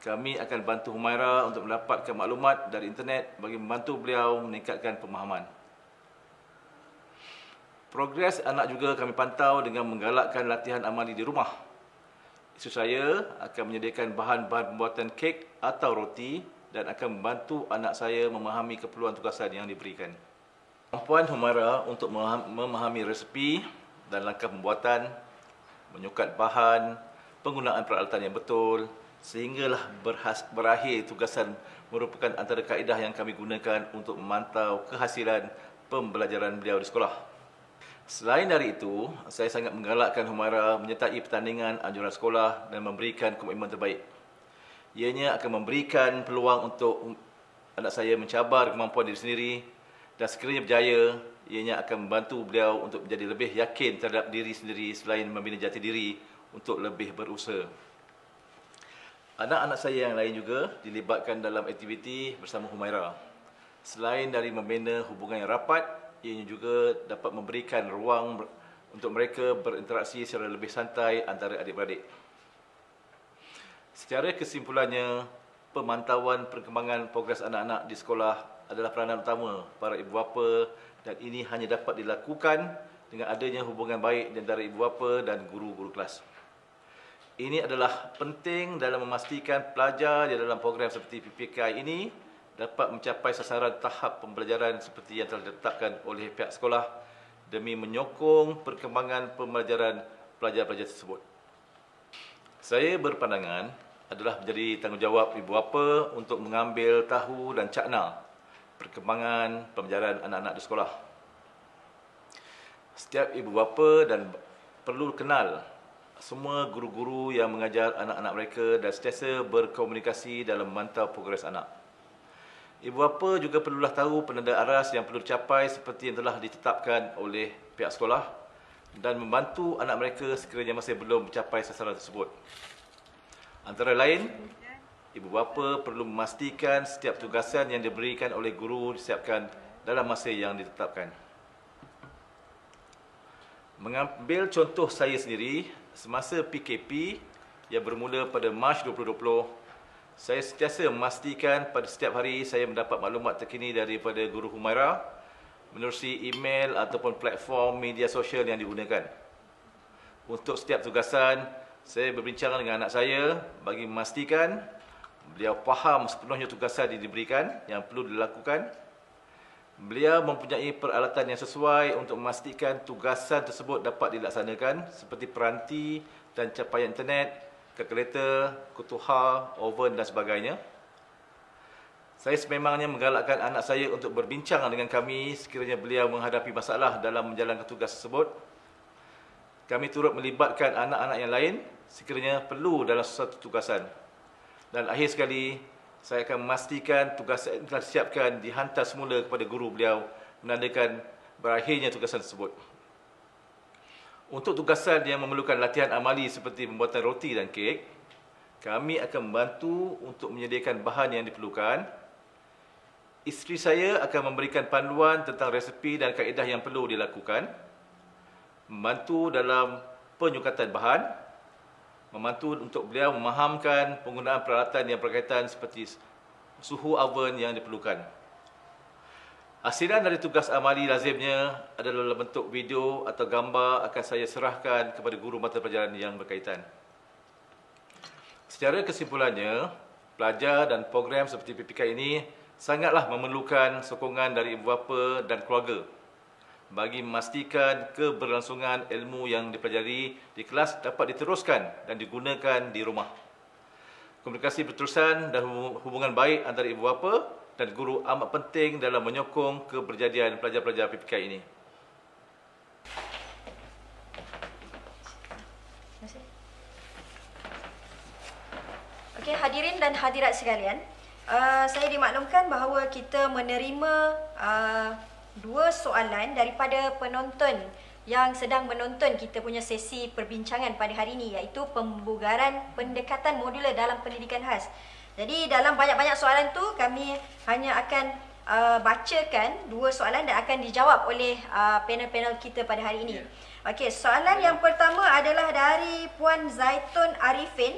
Kami akan bantu Humaira untuk mendapatkan maklumat dari internet bagi membantu beliau meningkatkan pemahaman. Progres anak juga kami pantau dengan menggalakkan latihan amali di rumah. Isteri saya akan menyediakan bahan-bahan pembuatan kek atau roti dan akan membantu anak saya memahami keperluan tugasan yang diberikan. Kemampuan Humaira untuk memahami resepi dan langkah pembuatan, menyukat bahan, penggunaan peralatan yang betul, sehinggalah berakhir tugasan merupakan antara kaedah yang kami gunakan untuk memantau kehasilan pembelajaran beliau di sekolah. Selain dari itu, saya sangat menggalakkan Humaira menyertai pertandingan anjuran sekolah dan memberikan komitmen terbaik. Ianya akan memberikan peluang untuk anak saya mencabar kemampuan diri sendiri, dan sekiranya berjaya, ianya akan membantu beliau untuk menjadi lebih yakin terhadap diri sendiri selain membina jati diri untuk lebih berusaha. Anak-anak saya yang lain juga dilibatkan dalam aktiviti bersama Humaira. Selain dari membina hubungan yang rapat, ianya juga dapat memberikan ruang untuk mereka berinteraksi secara lebih santai antara adik-beradik. Secara kesimpulannya, pemantauan perkembangan progres anak-anak di sekolah adalah peranan utama para ibu bapa, dan ini hanya dapat dilakukan dengan adanya hubungan baik di antara ibu bapa dan guru-guru kelas. Ini adalah penting dalam memastikan pelajar di dalam program seperti PPKI ini dapat mencapai sasaran tahap pembelajaran seperti yang telah ditetapkan oleh pihak sekolah demi menyokong perkembangan pembelajaran pelajar-pelajar tersebut. Saya berpandangan adalah menjadi tanggungjawab ibu bapa untuk mengambil tahu dan cakna perkembangan pembelajaran anak-anak di sekolah. Setiap ibu bapa dan perlu kenal semua guru-guru yang mengajar anak-anak mereka dan sentiasa berkomunikasi dalam memantau progres anak. Ibu bapa juga perlulah tahu penanda aras yang perlu dicapai seperti yang telah ditetapkan oleh pihak sekolah dan membantu anak mereka sekiranya masih belum mencapai sasaran tersebut. Antara lain, ibu bapa perlu memastikan setiap tugasan yang diberikan oleh guru disiapkan dalam masa yang ditetapkan. Mengambil contoh saya sendiri, semasa PKP yang bermula pada Mac 2020, saya sentiasa memastikan pada setiap hari saya mendapat maklumat terkini daripada guru Humaira menerusi email ataupun platform media sosial yang digunakan. Untuk setiap tugasan, saya berbincang dengan anak saya bagi memastikan beliau faham sepenuhnya tugasan yang diberikan yang perlu dilakukan. Beliau mempunyai peralatan yang sesuai untuk memastikan tugasan tersebut dapat dilaksanakan seperti peranti dan capaian internet, kalkulator, kutuha, oven dan sebagainya. Saya sememangnya menggalakkan anak saya untuk berbincang dengan kami sekiranya beliau menghadapi masalah dalam menjalankan tugas tersebut. Kami turut melibatkan anak-anak yang lain sekiranya perlu dalam sesuatu tugasan. Dan akhir sekali, saya akan memastikan tugasan yang telah disiapkan dihantar semula kepada guru beliau menandakan berakhirnya tugasan tersebut. Untuk tugasan yang memerlukan latihan amali seperti pembuatan roti dan kek, kami akan membantu untuk menyediakan bahan yang diperlukan. Isteri saya akan memberikan panduan tentang resepi dan kaedah yang perlu dilakukan, membantu dalam penyukatan bahan, membantu untuk beliau memahamkan penggunaan peralatan yang berkaitan seperti suhu oven yang diperlukan. Hasilan dari tugas amali lazimnya adalah dalam bentuk video atau gambar akan saya serahkan kepada guru mata pelajaran yang berkaitan. Secara kesimpulannya, pelajar dan program seperti PPK ini sangatlah memerlukan sokongan dari ibu bapa dan keluarga bagi memastikan keberlangsungan ilmu yang dipelajari di kelas dapat diteruskan dan digunakan di rumah. Komunikasi berterusan dan hubungan baik antara ibu bapa dan guru amat penting dalam menyokong keberjadian pelajar-pelajar PPK ini. Okey, hadirin dan hadirat sekalian, saya dimaklumkan bahawa kita menerima dua soalan daripada penonton yang sedang menonton kita punya sesi perbincangan pada hari ini, iaitu pembugaran pendekatan modular dalam pendidikan khas. Jadi dalam banyak-banyak soalan tu kami hanya akan bacakan dua soalan dan akan dijawab oleh panel-panel kita pada hari ini. Okey, soalan yang pertama adalah dari Puan Zaitun Arifin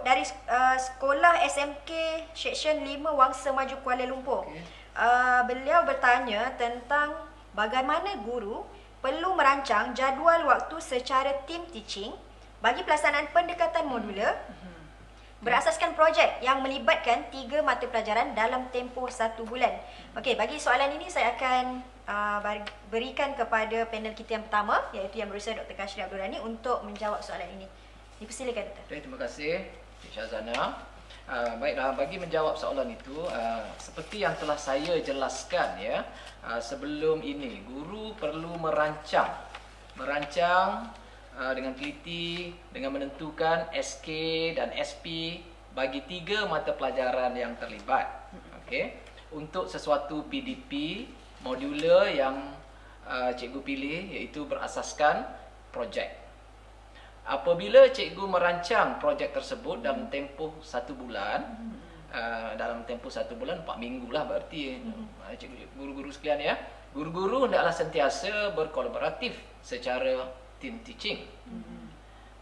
dari sekolah SMK Seksyen 5 Wangsa Maju Kuala Lumpur. Beliau bertanya tentang bagaimana guru perlu merancang jadual waktu secara team teaching bagi pelaksanaan pendekatan modular berasaskan projek yang melibatkan 3 mata pelajaran dalam tempoh 1 bulan. Okey, bagi soalan ini saya akan berikan kepada panel kita yang pertama, iaitu Yang Berusaha Dr. Kashri Abdul Rani untuk menjawab soalan ini. Dipersilakan, Dr. Okay, terima kasih Cik Syazana. Baiklah, bagi menjawab soalan itu, seperti yang telah saya jelaskan ya, sebelum ini guru perlu merancang dengan teliti dengan menentukan SK dan SP bagi 3 mata pelajaran yang terlibat. Okey, untuk sesuatu PDP modular yang cikgu pilih, iaitu berasaskan projek. Apabila cikgu merancang projek tersebut dalam tempoh 1 bulan, dalam tempoh 1 bulan 4 minggu lah berarti, cikgu, guru-guru sekalian ya, guru-guru hendaklah sentiasa berkolaboratif secara team teaching.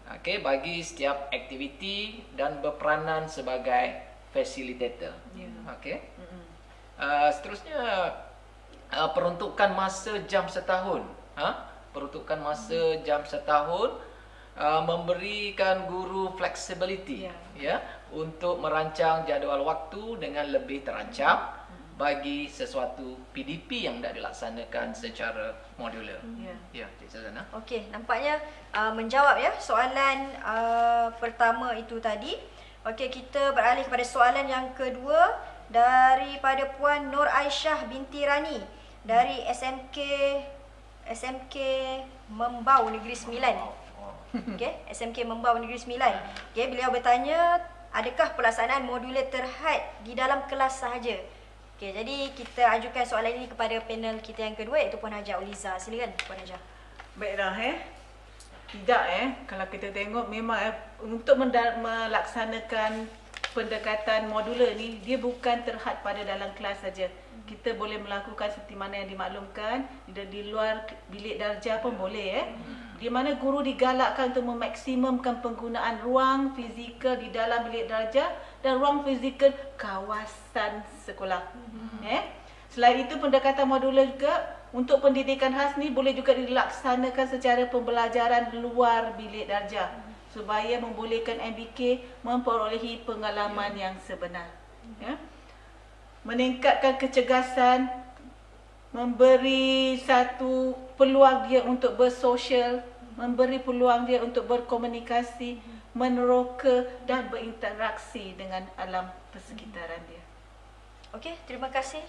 Okey, bagi setiap aktiviti dan berperanan sebagai facilitator. Okey. Seterusnya, peruntukan masa jam setahun. Peruntukan masa jam setahun memberikan guru flexibility ya untuk merancang jadual waktu dengan lebih terancang bagi sesuatu PDP yang dah dilaksanakan secara modular. Ya, Cik Syazana. Okey, nampaknya menjawab ya soalan pertama itu tadi. Okey, kita beralih kepada soalan yang kedua daripada Puan Nur Aisyah binti Rani dari SMK Membau Negeri Sembilan. Okey, SMK Membau Negeri Sembilan. Okey, beliau bertanya, adakah pelaksanaan modular terhad di dalam kelas sahaja? Okey, jadi kita ajukan soalan ini kepada panel kita yang kedua, iaitu Puan Hajar Uliza. Silakan Puan Hajar. Baiklah tidak kalau kita tengok memang untuk melaksanakan pendekatan modular ni, dia bukan terhad pada dalam kelas saja. Kita boleh melakukan seperti mana yang dimaklumkan di luar bilik darjah pun boleh di mana guru digalakkan untuk memaksimumkan penggunaan ruang fizikal di dalam bilik darjah dan ruang fizikal kawasan sekolah. Selain itu, pendekatan modular juga untuk pendidikan khas ni boleh juga dilaksanakan secara pembelajaran luar bilik darjah supaya membolehkan MBK memperolehi pengalaman yang sebenar. Meningkatkan kecergasan, memberi satu peluang dia untuk bersosial, memberi peluang dia untuk berkomunikasi, meneroka dan berinteraksi dengan alam persekitaran dia. Okey, terima kasih.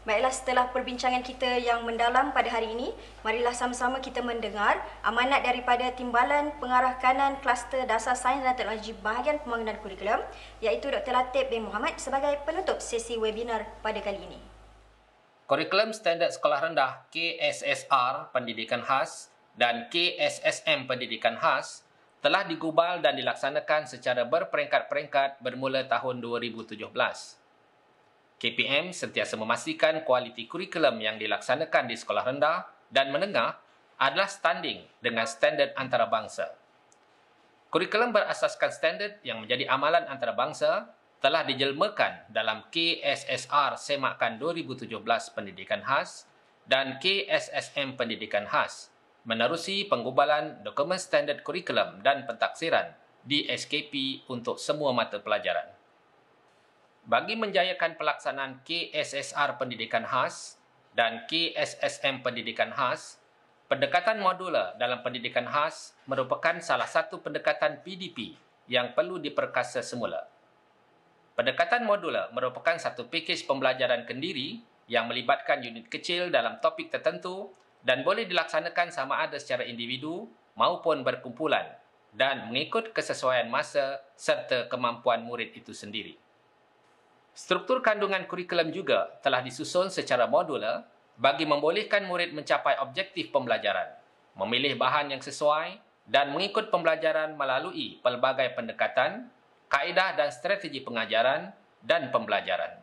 Baiklah, setelah perbincangan kita yang mendalam pada hari ini, marilah sama-sama kita mendengar amanat daripada Timbalan Pengarah Kanan Kluster Dasar Sains dan Teknologi Bahagian Pembangunan Kurikulum, iaitu Dr. Latif bin Muhammad sebagai penutup sesi webinar pada kali ini. Kurikulum Standard Sekolah Rendah KSSR Pendidikan Khas dan KSSM Pendidikan Khas telah digubal dan dilaksanakan secara berperingkat-peringkat bermula tahun 2017. KPM sentiasa memastikan kualiti kurikulum yang dilaksanakan di sekolah rendah dan menengah adalah standing dengan standard antarabangsa. Kurikulum berasaskan standard yang menjadi amalan antarabangsa telah dijelmakan dalam KSSR Semakan 2017 Pendidikan Khas dan KSSM Pendidikan Khas menerusi penggubalan dokumen standard kurikulum dan pentaksiran di SKP untuk semua mata pelajaran. Bagi menjayakan pelaksanaan KSSR Pendidikan Khas dan KSSM Pendidikan Khas, pendekatan modular dalam pendidikan khas merupakan salah satu pendekatan PDP yang perlu diperkasa semula. Pendekatan modular merupakan satu pakej pembelajaran kendiri yang melibatkan unit kecil dalam topik tertentu dan boleh dilaksanakan sama ada secara individu maupun berkumpulan dan mengikut kesesuaian masa serta kemampuan murid itu sendiri. Struktur kandungan kurikulum juga telah disusun secara modular bagi membolehkan murid mencapai objektif pembelajaran, memilih bahan yang sesuai dan mengikut pembelajaran melalui pelbagai pendekatan, kaedah dan strategi pengajaran dan pembelajaran.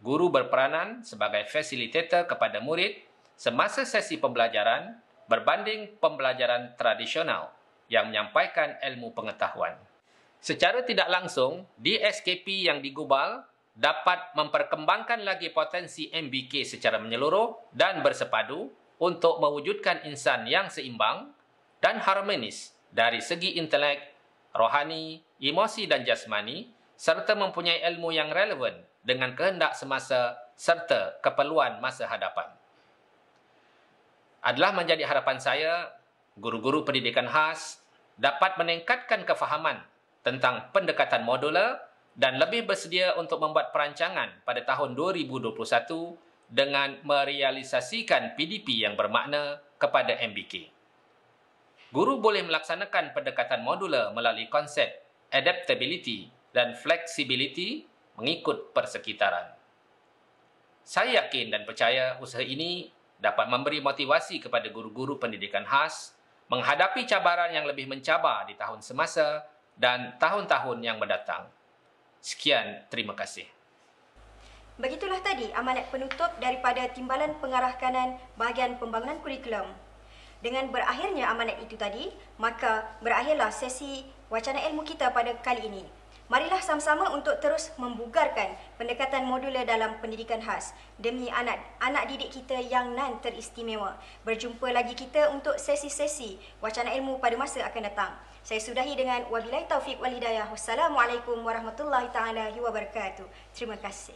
Guru berperanan sebagai fasilitator kepada murid semasa sesi pembelajaran berbanding pembelajaran tradisional yang menyampaikan ilmu pengetahuan. Secara tidak langsung, di SKP yang digubal dapat memperkembangkan lagi potensi MBK secara menyeluruh dan bersepadu untuk mewujudkan insan yang seimbang dan harmonis dari segi intelek, rohani, emosi dan jasmani serta mempunyai ilmu yang relevan dengan kehendak semasa serta keperluan masa hadapan. Adalah menjadi harapan saya, guru-guru pendidikan khas dapat meningkatkan kefahaman tentang pendekatan modular dan lebih bersedia untuk membuat perancangan pada tahun 2021 dengan merealisasikan PDP yang bermakna kepada MBK. Guru boleh melaksanakan pendekatan modular melalui konsep adaptability dan flexibility mengikut persekitaran. Saya yakin dan percaya usaha ini dapat memberi motivasi kepada guru-guru pendidikan khas menghadapi cabaran yang lebih mencabar di tahun semasa dan tahun-tahun yang mendatang. Sekian, terima kasih. Begitulah tadi amanat penutup daripada Timbalan Pengarah Kanan Bahagian Pembangunan Kurikulum. Dengan berakhirnya amanat itu tadi, maka berakhirlah sesi wacana ilmu kita pada kali ini. Marilah sama-sama untuk terus membugarkan pendekatan modular dalam pendidikan khas demi anak didik kita yang nan teristimewa. Berjumpa lagi kita untuk sesi-sesi wacana ilmu pada masa akan datang. Saya sudahi dengan wabillahi taufiq wal hidayah. Wassalamualaikum warahmatullahi taala wabarakatuh. Terima kasih.